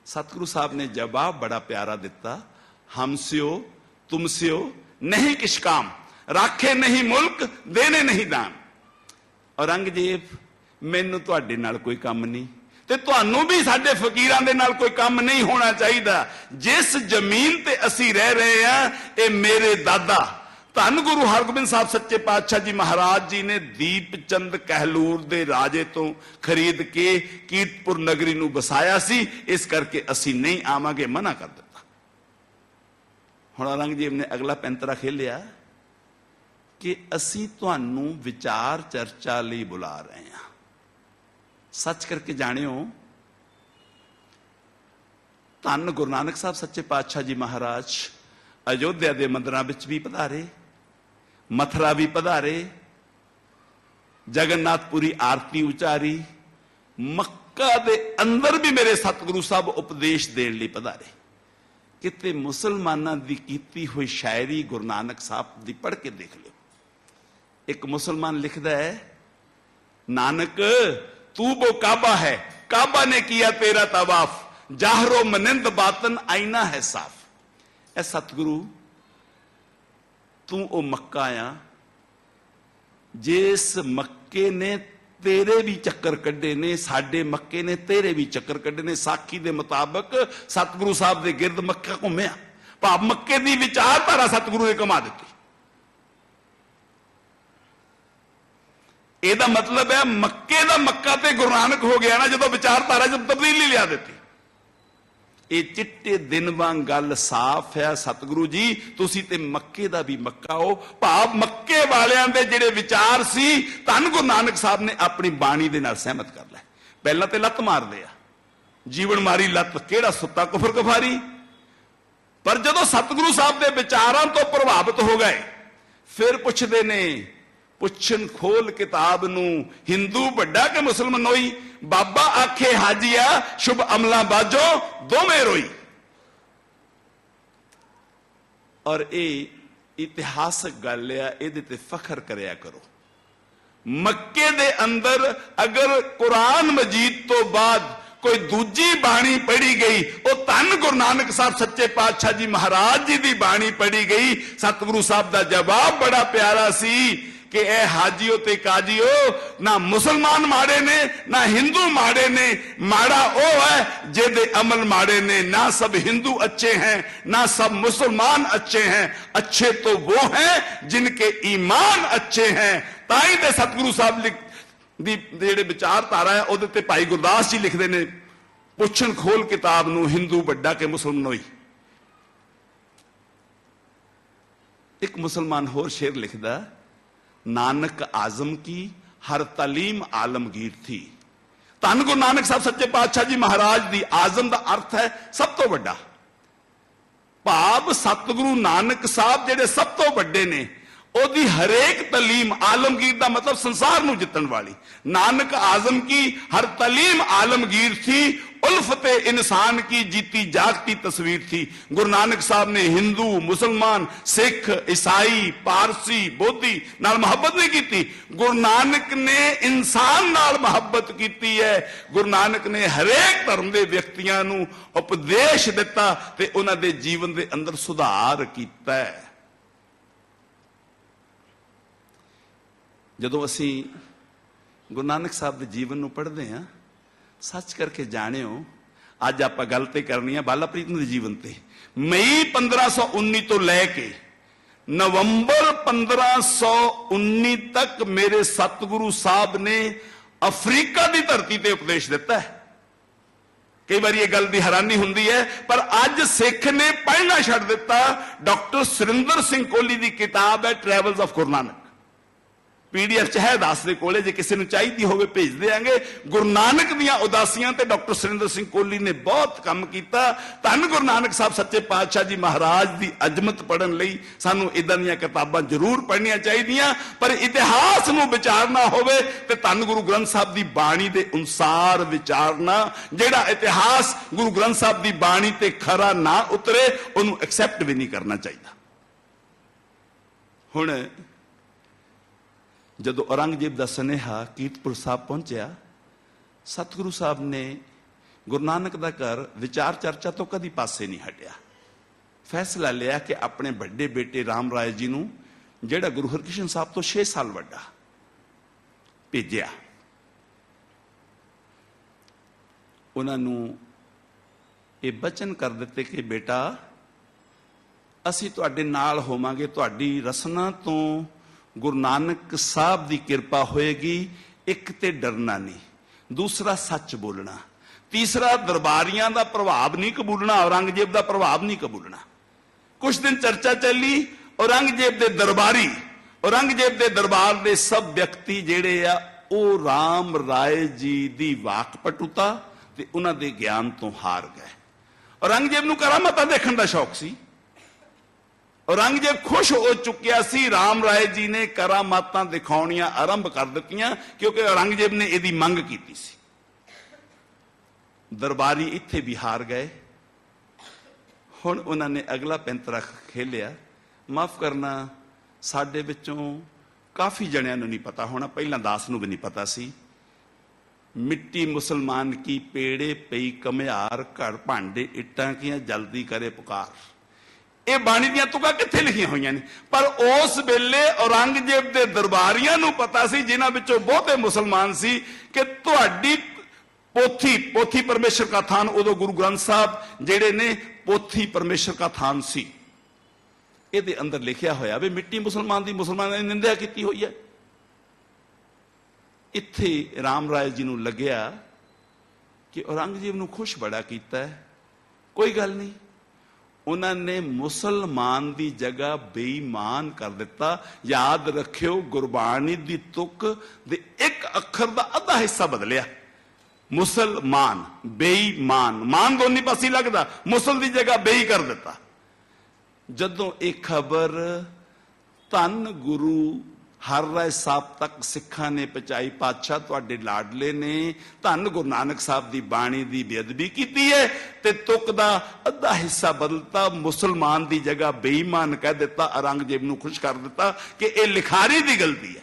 ਸਤਿਗੁਰੂ ਸਾਹਿਬ ਨੇ ਜਵਾਬ ਬੜਾ ਪਿਆਰਾ ਦਿੱਤਾ, ਹਮਸਿਓ ਤੁਮਸਿਓ ਨਹੀਂ ਕਿਛ ਕਾਮ, ਰਾਖੇ ਨਹੀਂ ਮੁਲਕ ਦੇਣੇ ਨਹੀਂ ਦਾਨ। ਔਰੰਗਜ਼ੇਬ ਮੈਨੂੰ ਤੁਹਾਡੇ ਨਾਲ ਕੋਈ ਕੰਮ ਨਹੀਂ ਤੇ ਤੁਹਾਨੂੰ ਵੀ ਸਾਡੇ ਫਕੀਰਾਂ ਦੇ ਨਾਲ ਕੋਈ ਕੰਮ ਨਹੀਂ ਹੋਣਾ ਚਾਹੀਦਾ। ਜਿਸ ਜ਼ਮੀਨ ਤੇ ਅਸੀਂ ਰਹਿ ਰਹੇ ਹਾਂ ਇਹ ਮੇਰੇ ਦਾਦਾ ਧੰਨ ਗੁਰੂ ਹਰਗੋਬਿੰਦ ਸਾਹਿਬ ਸੱਚੇ ਪਾਤਸ਼ਾਹ ਜੀ ਮਹਾਰਾਜ ਜੀ ਨੇ ਦੀਪ ਚੰਦ ਕਹਿਲੂਰ ਦੇ ਰਾਜੇ ਤੋਂ ਖਰੀਦ ਕੇ ਕੀਰਤਪੁਰ ਨਗਰੀ ਨੂੰ ਵਸਾਇਆ ਸੀ, ਇਸ ਕਰਕੇ ਅਸੀਂ ਨਹੀਂ ਆਵਾਂਗੇ, ਮਨਾ ਕਰ ਦਿੱਤਾ। ਹੁਣ ਔਰੰਗਜ਼ੇਬ ਨੇ ਅਗਲਾ ਪੈਂਤਰਾ ਖੇਲਿਆ ਕਿ ਅਸੀਂ ਤੁਹਾਨੂੰ ਵਿਚਾਰ ਚਰਚਾ ਲਈ ਬੁਲਾ ਰਹੇ ਹਾਂ। ਸੱਚ ਕਰਕੇ ਜਾਣਿਓ, ਧੰਨ ਗੁਰੂ ਨਾਨਕ ਸਾਹਿਬ ਸੱਚੇ ਪਾਤਸ਼ਾਹ ਜੀ ਮਹਾਰਾਜ ਅਯੋਧਿਆ ਦੇ ਮੰਦਿਰਾਂ ਵਿੱਚ ਵੀ ਪਧਾਰੇ, ਮਥੁਰਾ ਵੀ ਪਧਾਰੇ, ਜਗਨਨਾਥਪੁਰੀ ਆਰਤੀ ਉਚਾਰੀ, ਮੱਕਾ ਦੇ ਅੰਦਰ ਵੀ ਮੇਰੇ ਸਤਿਗੁਰੂ ਸਾਹਿਬ ਉਪਦੇਸ਼ ਦੇਣ ਲਈ ਪਧਾਰੇ। ਕਿਤੇ ਮੁਸਲਮਾਨਾਂ ਦੀ ਕੀਤੀ ਹੋਈ ਸ਼ਾਇਰੀ ਗੁਰੂ ਨਾਨਕ ਸਾਹਿਬ ਦੀ ਪੜ੍ਹ ਕੇ ਦੇਖ ਲਿਓ। ਇੱਕ ਮੁਸਲਮਾਨ ਲਿਖਦਾ ਹੈ, ਨਾਨਕ तू वो काबा है, काबा ने किया तेरा तवाफ, जाहरो मनिंद बातन आईना है साफ। ऐ सतगुरु तू ओ मक्का आ जिस मक्के ने तेरे भी चक्कर कड्डे ने, साडे मक्के ने तेरे भी चक्कर कड्डे ने। साखी दे मुताबिक सतगुरु साहब दे गिरद मक्का घुमिया, भाव मक्के दी विचारधारा सतगुरु ने कमा दी। ਇਹਦਾ ਮਤਲਬ ਹੈ ਮੱਕੇ ਦਾ ਮੱਕਾ ਤੇ ਗੁਰੂ ਨਾਨਕ ਹੋ ਗਿਆ ਨਾ ਜਦੋਂ ਵਿਚਾਰਧਾਰਾ 'ਚ ਤਬਦੀਲੀ ਲਿਆ ਦਿੱਤੀ। ਇਹ ਚਿੱਟੇ ਦਿਨ ਵਾਂਗ ਗੱਲ ਸਾਫ਼ ਹੈ ਸਤਿਗੁਰੂ ਜੀ, ਤੁਸੀਂ ਤੇ ਮੱਕੇ ਦਾ ਵੀ ਮੱਕਾ ਹੋ, ਭਾਵ ਮੱਕੇ ਵਾਲਿਆਂ ਦੇ ਜਿਹੜੇ ਵਿਚਾਰ ਸੀ ਧੰਨ ਗੁਰੂ ਨਾਨਕ ਸਾਹਿਬ ਨੇ ਆਪਣੀ ਬਾਣੀ ਦੇ ਨਾਲ ਸਹਿਮਤ ਕਰ ਲਿਆ। ਪਹਿਲਾਂ ਤੇ ਲੱਤ ਮਾਰਦੇ ਆ, ਜੀਵਨ ਮਾਰੀ ਲੱਤ ਕਿਹੜਾ ਸੁੱਤਾ ਕੁਫਰ ਕਫਾਰੀ। ਪਰ ਜਦੋਂ ਸਤਿਗੁਰੂ ਸਾਹਿਬ ਦੇ ਵਿਚਾਰਾਂ ਤੋਂ ਪ੍ਰਭਾਵਿਤ ਹੋ ਗਏ ਫਿਰ ਪੁੱਛਦੇ ਨੇ, ਪੁੱਛਣ ਖੋਲ ਕਿਤਾਬ ਨੂੰ ਹਿੰਦੂ ਵੱਡਾ ਕਿ ਮੁਸਲਮਾਨੋਈ, ਬਾਬਾ ਆਖੇ ਹਾਜੀਆ ਸ਼ੁਭ ਅਮਲਾ ਬਾਜੋ ਦੋਵੇਂ ਰੋਈ। ਔਰ ਇਹ ਇਤਿਹਾਸਕ ਗੱਲ ਆ, ਇਹਦੇ ਤੇ ਫਖਰ ਕਰਿਆ ਕਰੋ। ਮੱਕੇ ਦੇ ਅੰਦਰ ਅਗਰ ਕੁਰਾਨ ਮਜੀਦ ਤੋਂ ਬਾਅਦ ਕੋਈ ਦੂਜੀ ਬਾਣੀ ਪੜ੍ਹੀ ਗਈ, ਉਹ ਧੰਨ ਗੁਰੂ ਨਾਨਕ ਸਾਹਿਬ ਸੱਚੇ ਪਾਤਸ਼ਾਹ ਜੀ ਮਹਾਰਾਜ ਜੀ ਦੀ ਬਾਣੀ ਪੜ੍ਹੀ ਗਈ। ਸਤਿਗੁਰੂ ਸਾਹਿਬ ਦਾ ਜਵਾਬ ਬੜਾ ਪਿਆਰਾ ਸੀ ਕਿ ਇਹ ਹਾਜੀਓ ਤੇ ਕਾਜੀਓ, ਨਾ ਮੁਸਲਮਾਨ ਮਾੜੇ ਨੇ ਨਾ ਹਿੰਦੂ ਮਾੜੇ ਨੇ, ਮਾੜਾ ਉਹ ਹੈ ਜਿਹਦੇ ਅਮਲ ਮਾੜੇ ਨੇ। ਨਾ सब हिंदू अच्छे हैं ना सब मुसलमान अच्छे हैं, अच्छे तो वो हैं जिनके ईमान अच्छे हैं। ताई दे सतगुरु साहब ਦੀ ਜਿਹੜੇ ਵਿਚਾਰਧਾਰਾ ਹੈ ਉਹਦੇ ਤੇ ਭਾਈ ਗੁਰਦਾਸ ਜੀ ਲਿਖਦੇ ਨੇ, ਪੁੱਛਣ ਖੋਲ ਕਿਤਾਬ ਨੂੰ ਹਿੰਦੂ ਵੱਡਾ ਕਿ ਮੁਸਲਮਾਨੋਈ। ਇੱਕ ਮੁਸਲਮਾਨ ਹੋਰ ਸ਼ੇਰ ਲਿਖਦਾ, ਨਾਨਕ ਆਜ਼ਮ ਕੀ ਹਰ ਤਾਲੀਮ ਆਲਮਗੀਰ ਥੀ। ਧੰਨ ਗੁਰੂ ਨਾਨਕ ਸਾਹਿਬ ਸੱਚੇ ਪਾਤਸ਼ਾਹ ਜੀ ਮਹਾਰਾਜ ਦੀ ਆਜ਼ਮ ਦਾ ਅਰਥ ਹੈ ਸਭ ਤੋਂ ਵੱਡਾ, ਭਾਵ ਸਤਿਗੁਰੂ ਨਾਨਕ ਸਾਹਿਬ ਜਿਹੜੇ ਸਭ ਤੋਂ ਵੱਡੇ ਨੇ, ਉਹਦੀ ਹਰੇਕ ਤਾਲੀਮ, ਆਲਮਗੀਰ ਦਾ ਮਤਲਬ ਸੰਸਾਰ ਨੂੰ ਜਿੱਤਣ ਵਾਲੀ, ਨਾਨਕ ਆਜ਼ਮ ਕੀ ਹਰ ਤਾਲੀਮ ਆਲਮਗੀਰ थी, उल्फते इंसान की जीती जागती तस्वीर थी। गुरु नानक साहब ने हिंदू, मुसलमान, सिख, ईसाई, पारसी, बोधी नाल मुहब्बत नहीं की, गुरु नानक ने इंसान नाल मुहब्बत की है। गुरु नानक ने हरेक धर्म के व्यक्तियों नूं उपदेश दिता ते उन्हां दे जीवन दे अंदर सुधार कीता है। जदों असीं गुरु नानक साहब के जीवन नूं पढ़दे हां, सच करके जाणियो, अज आपां गल ते करनी है बाला प्रीतम दे जीवन ते। मई 1519 तो लैके नवंबर 1519 तक मेरे सतगुरु साहब ने अफ्रीका की धरती ते उपदेश दिता है। कई बार ये गल दी हैरानी हुंदी है, पर अज सिख ने पढ़ना छड्ड दिता। डॉक्टर सुरिंदर सिंह कोहली की किताब है travels of Guru Nanak, PDF च है दास दे कोले, जे किसी नूं चाहिदी होवे भेज देंगे। गुरु नानक दीआं उदासियां ते डॉक्टर सुरिंदर सिंह कोहली ने बहुत काम कीता। धन गुरु नानक साहब सच्चे पातशाह जी महाराज की अजमत पढ़न लई सानूं इदां दीआं किताबां जरूर पढ़नियां चाहीदियां, पर इतिहास नूं विचारना होवे ते धन गुरु ग्रंथ साहब की बाणी दे अनुसार विचारना। जिहड़ा इतिहास गुरु ग्रंथ साहब की बाणी ते खरा ना उतरे उहनूं एक्सैप्ट भी नहीं करना चाहिए। हुण जदों औरंगजेब का सुनेहा कीरतपुर साहब पहुंचा, सतगुरु साहब ने गुरु नानक का घर विचार चर्चा तो कभी पासे नहीं हटिया। फैसला लिया कि अपने बड़े बेटे राम राय जी नूं, जिहड़ा गुरु हरकृष्ण साहब तो 6 साल वड्डा, भेजिया। उन्होंने ये बचन कर दिते कि बेटा असीं तुहाडे नाल होवांगे, तुहाडी रसना तो गुरु नानक साहब की कृपा होएगी। एक ते डरना नहीं, दूसरा सच बोलना, तीसरा दरबारियां का प्रभाव नहीं कबूलना, औरंगजेब का प्रभाव नहीं कबूलना। कुछ दिन चर्चा चली, औरंगजेब के दरबारी, औरंगजेब के दरबार के सब व्यक्ति जेड़े आ वो राम राय जी की वाकपटुता ते उन्हां दे ज्ञान तो हार गए। औरंगजेब नूं करामातां देखण दा शौक सी। औरंगजेब खुश हो चुकिया सी, राम राय जी ने करामातां दिखाउणियां आरंभ कर दित्तियां, क्योंकि औरंगजेब ने इहदी मंग कीती सी। दरबारी इत्थे भी हार गए। हुण उन्होंने अगला पैंतरा खेलिया। माफ करना, साडे विचों काफ़ी जणियां नूं नहीं पता होना, पहलां दास नूं भी नहीं पता सी। मिट्टी मुसलमान की पेड़े पई कमियार, घर भांडे इट्टां कियां जल्दी करे पुकार। ये बाणी दियां तुकां कित्थे लिखियां होईयां ने, पर उस वेले औरंगजेब दे दरबारियां नूं पता सी, जिन्हां विचों बहुते मुसलमान सी, कि तुहाडी पोथी परमेश्वर का थान, उदों गुरु ग्रंथ साहब जिहड़े ने पोथी परमेश्वर का थान सी, इहदे अंदर लिखिया होया भी मिट्टी मुसलमान दी मुसलमानां ने निंदा कीती होई है। इत्थे राम राय जी नूं लग्या कि औरंगजेब नूं खुश बड़ा कीता है। कोई गल नहीं, उन्होंने मुसलमान की जगह बेईमान कर दिता। याद रखियो, गुरबाणी की तुक दे एक अखर का अद्धा हिस्सा बदलिया। मुसलमान, बेईमान, मान दोनों पासे लगता, मुसल की जगह बेई कर दिता। जदों एक खबर धन गुरु हर राय साहब तक सिखा ने पहुंचाई, पातशाह तुहाडे लाडले ने धन गुरु नानक साहब की बाणी की बेअदबी की है, ते तुक दा अद्धा हिस्सा बदलता, मुसलमान की जगह बेईमान कह दिता, औरंगजेब नूं खुश कर दिता कि यह लिखारी की गलती है।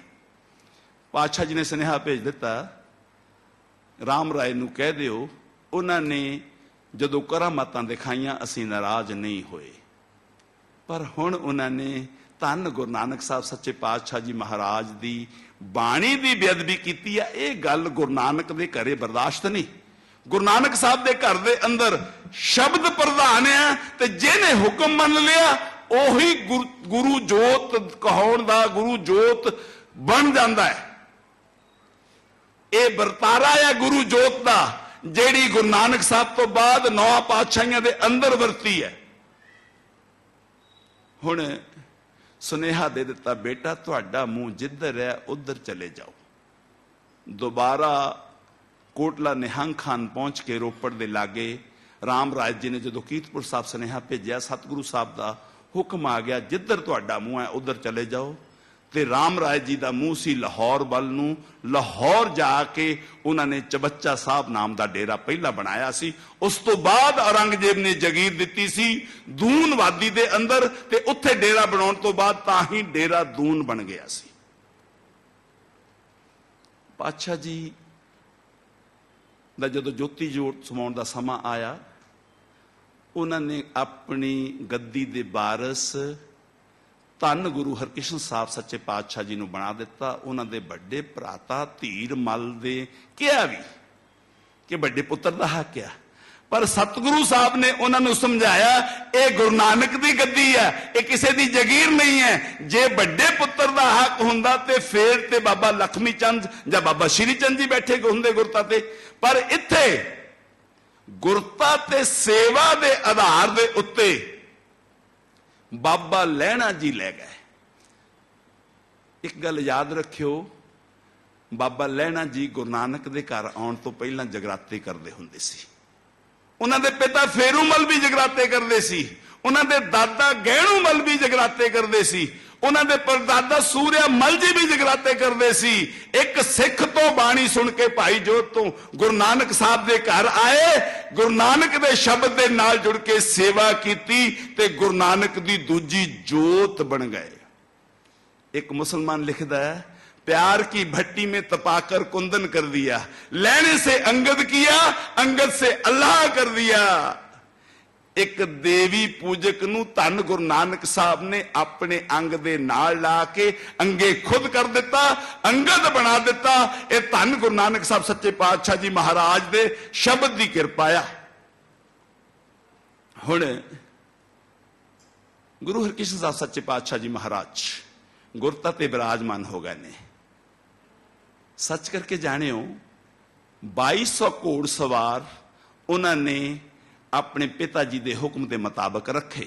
पातशाह जी ने सुनेहा भेज दिता, राम राय नूं कह दिओ, उन्होंने जदों करामातां दिखाइयां असीं नाराज नहीं होए, पर हुण उन्होंने धन गुरु नानक साहब सच्चे पातशाह जी महाराज की बाणी की बेअदबी की है। यह गल गुरु नानक के घरे बर्दाश्त नहीं। गुरु नानक साहब के घर के अंदर शब्द प्रधान है, तो जिन्हें हुक्म मन लिया उही गुरु जोत कहाउण दा गुरु जोत बन जाता है। ਇਹ ਵਰਤਾਰਾ ਹੈ ਗੁਰੂ ਜੋਤ ਦਾ, ਜਿਹੜੀ ਗੁਰੂ ਨਾਨਕ ਸਾਹਿਬ ਤੋਂ ਬਾਅਦ 9 ਪਾਤਸ਼ਾਹੀਆਂ ਦੇ ਅੰਦਰ ਵਰਤੀ ਹੈ। ਹੁਣ ਸੁਨੇਹਾ ਦੇ ਦਿੱਤਾ, ਬੇਟਾ ਤੁਹਾਡਾ ਮੂੰਹ ਜਿੱਧਰ ਹੈ ਉਧਰ ਚਲੇ ਜਾਓ। ਦੁਬਾਰਾ ਕੋਟਲਾ ਨਿਹੰਗ ਖਾਨ ਪਹੁੰਚ ਕੇ ਰੋਪੜ ਦੇ ਲਾਗੇ ਰਾਮ ਰਾਜ ਜੀ ਨੇ ਜਦੋਂ ਕੀਰਤਪੁਰ ਸਾਹਿਬ ਸੁਨੇਹਾ ਭੇਜਿਆ, ਸਤਿਗੁਰੂ ਸਾਹਿਬ ਦਾ ਹੁਕਮ ਆ ਗਿਆ, ਜਿੱਧਰ ਤੁਹਾਡਾ ਮੂੰਹ ਹੈ ਉਧਰ ਚਲੇ ਜਾਓ। ਤੇ ਰਾਮ ਰਾਏ ਜੀ ਦਾ ਮੂੰਹ ਸੀ ਲਾਹੌਰ ਵੱਲ ਨੂੰ। ਲਾਹੌਰ ਜਾ ਕੇ ਉਹਨਾਂ ਨੇ ਚਬੱਚਾ ਸਾਹਿਬ ਨਾਮ ਦਾ ਡੇਰਾ ਪਹਿਲਾਂ ਬਣਾਇਆ ਸੀ। ਉਸ ਤੋਂ ਬਾਅਦ ਔਰੰਗਜ਼ੇਬ ਨੇ ਜਗੀਰ ਦਿੱਤੀ ਸੀ ਦੂਨ ਵਾਦੀ ਦੇ ਅੰਦਰ, ਤੇ ਉੱਥੇ ਡੇਰਾ ਬਣਾਉਣ ਤੋਂ ਬਾਅਦ ਤਾਂ ਹੀ ਡੇਰਾ ਦੂਨ ਬਣ ਗਿਆ ਸੀ। ਪਾਤਸ਼ਾਹ ਜੀ ਦਾ ਜਦੋਂ ਜੋਤੀ ਜੋਤ ਸਮਾਉਣ ਦਾ ਸਮਾਂ ਆਇਆ, ਉਹਨਾਂ ਨੇ ਆਪਣੀ ਗੱਦੀ ਦੇ ਵਾਰਸ ਧੰਨ ਗੁਰੂ ਹਰਕ੍ਰਿਸ਼ਨ ਸਾਹਿਬ ਸੱਚੇ ਪਾਤਸ਼ਾਹ ਜੀ ਨੂੰ ਬਣਾ ਦਿੱਤਾ। ਉਹਨਾਂ ਦੇ ਵੱਡੇ ਭਰਾਤਾ ਧੀਰ ਮਲ ਦੇ ਕਿਹਾ ਵੀ ਕਿ ਵੱਡੇ ਪੁੱਤਰ ਦਾ ਹੱਕ ਆ, ਪਰ ਸਤਿਗੁਰੂ ਸਾਹਿਬ ਨੇ ਉਹਨਾਂ ਨੂੰ ਸਮਝਾਇਆ ਇਹ ਗੁਰੂ ਨਾਨਕ ਦੀ ਗੱਦੀ ਹੈ, ਇਹ ਕਿਸੇ ਦੀ ਜਗੀਰ ਨਹੀਂ ਹੈ। ਜੇ ਵੱਡੇ ਪੁੱਤਰ ਦਾ ਹੱਕ ਹੁੰਦਾ ਤੇ ਫੇਰ ਤੇ ਬਾਬਾ ਲਖਮੀ ਚੰਦ ਜਾਂ ਬਾਬਾ ਸ਼੍ਰੀ ਚੰਦ ਜੀ ਬੈਠੇ ਹੁੰਦੇ ਗੁਰਤਾ ਤੇ, ਪਰ ਇੱਥੇ ਗੁਰਤਾ ਤੇ ਸੇਵਾ ਦੇ ਆਧਾਰ ਦੇ ਉੱਤੇ ਬਾਬਾ ਲਹਿਣਾ ਜੀ ਲੈ ਗਏ। ਇੱਕ ਗੱਲ ਯਾਦ ਰੱਖਿਓ, ਬਾਬਾ ਲਹਿਣਾ ਜੀ ਗੁਰੂ ਨਾਨਕ ਦੇ ਘਰ ਆਉਣ ਤੋਂ ਪਹਿਲਾਂ ਜਗਰਾਤੇ ਕਰਦੇ ਹੁੰਦੇ ਸੀ। ਉਹਨਾਂ ਦੇ ਪਿਤਾ ਫੇਰੂਮਲ ਵੀ ਜਗਰਾਤੇ ਕਰਦੇ ਸੀ, ਉਹਨਾਂ ਦੇ ਦਾਦਾ ਗਹਿਣੂਮਲ ਵੀ ਜਗਰਾਤੇ ਕਰਦੇ ਸੀ, ਉਹਨਾਂ ਦੇ ਪਰਦਾਦਾ ਸੂਰਿਆ ਮਲ ਜੀ ਵੀ ਜਗਰਾਤੇ ਕਰਦੇ ਸੀ। ਇੱਕ ਸਿੱਖ ਤੋਂ ਬਾਣੀ ਸੁਣ ਕੇ ਭਾਈ ਜੋਤ ਤੋਂ ਗੁਰੂ ਨਾਨਕ ਸਾਹਿਬ ਦੇ ਘਰ ਆਏ, ਗੁਰੂ ਨਾਨਕ ਦੇ ਸ਼ਬਦ ਦੇ ਨਾਲ ਜੁੜ ਕੇ ਸੇਵਾ ਕੀਤੀ ਤੇ ਗੁਰੂ ਨਾਨਕ ਦੀ ਦੂਜੀ ਜੋਤ ਬਣ ਗਏ। ਇੱਕ ਮੁਸਲਮਾਨ ਲਿਖਦਾ ਹੈ, प्यार की भट्टी में तपाकर कुंदन कर दिया, लेने से अंगद किया, अंगद से अल्लाह कर दिया। एक देवी पूजक नूं धन गुरु नानक साहब ने अपने अंग दे नाल ला के अंगे खुद कर दिता, अंगद बना दिता। ये धन गुरु नानक साहब सच्चे पातशाह जी महाराज दे शब्द की किरपा आ। हुण गुरु हरकृष्ण साहब सच्चे पातशाह जी महाराज गुरता ते विराजमान हो गए ने। सच करके जानियो 2200 घोड़ सवार उन्होंने अपने पिता जी के हुक्म के मुताबिक रखे।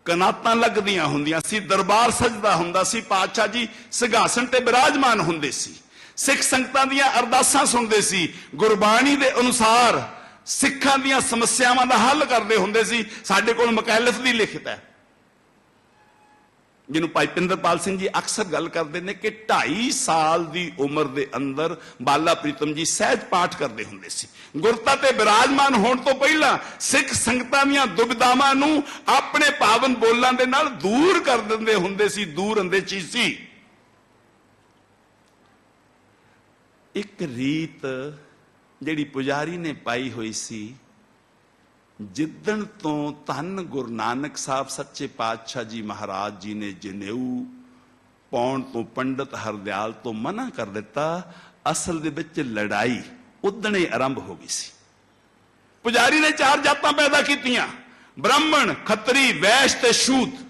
कनातां लगदियां हुंदियां सी, दरबार सजदा हुंदा सी, पातशाह जी सिंघासन ते विराजमान हुंदे सी, सिख संगतां दीयां अरदासां सुनदे सी, गुरबाणी दे अनुसार सिखां दीयां समस्यावां दा हल करदे हुंदे सी। साडे कोल मुकैलफ दी लिखत है, जिन्हों भाई पिंदरपाल सिंह जी अक्सर गल करते हैं कि 2.5 साल की उम्र के अंदर बाला प्रीतम जी सहज पाठ करते होंगे सी। गुरता ते विराजमान होने तो पहला सिख संगतां दीयां दुविधावां नूं अपने पावन बोलां दे नाल दूर कर दिंदे हुंदे सी, दूर अंदेशी सी। एक रीत जिहड़ी पुजारी ने पाई हुई सी, जिदन तो धन गुरु नानक साहब सच्चे पातशाह जी महाराज जी ने जनेऊ पाउण तो पंडित हरदयाल तो मना कर दिता, असल दे विच लड़ाई उदण ही आरंभ हो गई सी। पुजारी ने 4 जातां पैदा कीतियां, ब्राह्मण, खत्री, वैश्य ते शूद।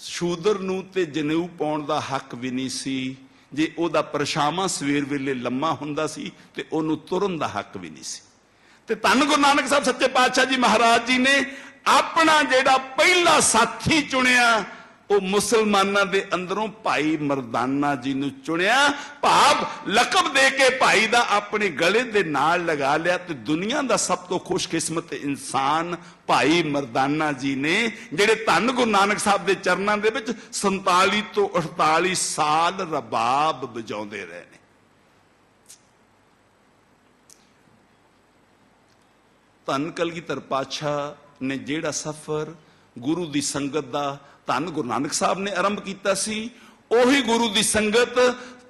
शूदर नूं ते जनेऊ पाउण दा हक भी नहीं सी। जे ओदा परछावां सवेर वेले लम्मा हुंदा सी ते ओनूं तुरन दा हक भी नहीं सी। ते धन गुरु नानक साहब सच्चे पातशाह जी महाराज जी ने अपना जेड़ा पहला साथी चुनिया, वो मुसलमानां दे अंदरों भाई मरदाना जी नूं चुनिया, भाव लकब दे के भाई दा अपने गले दे नाल लगा लिया। ते दुनिया दा सब तो खुशकिस्मत इंसान भाई मरदाना जी ने, जेड़े धन गुरु नानक साहब दे चरनां दे विच 47 तो 48 साल रबाब बजाउंदे रहे ने। धन कलगीधर पातशाह ने जेड़ा सफर गुरु दी संगत दा धन गुरु नानक साहब ने आरंभ किया सी, ओही गुरु दी संगत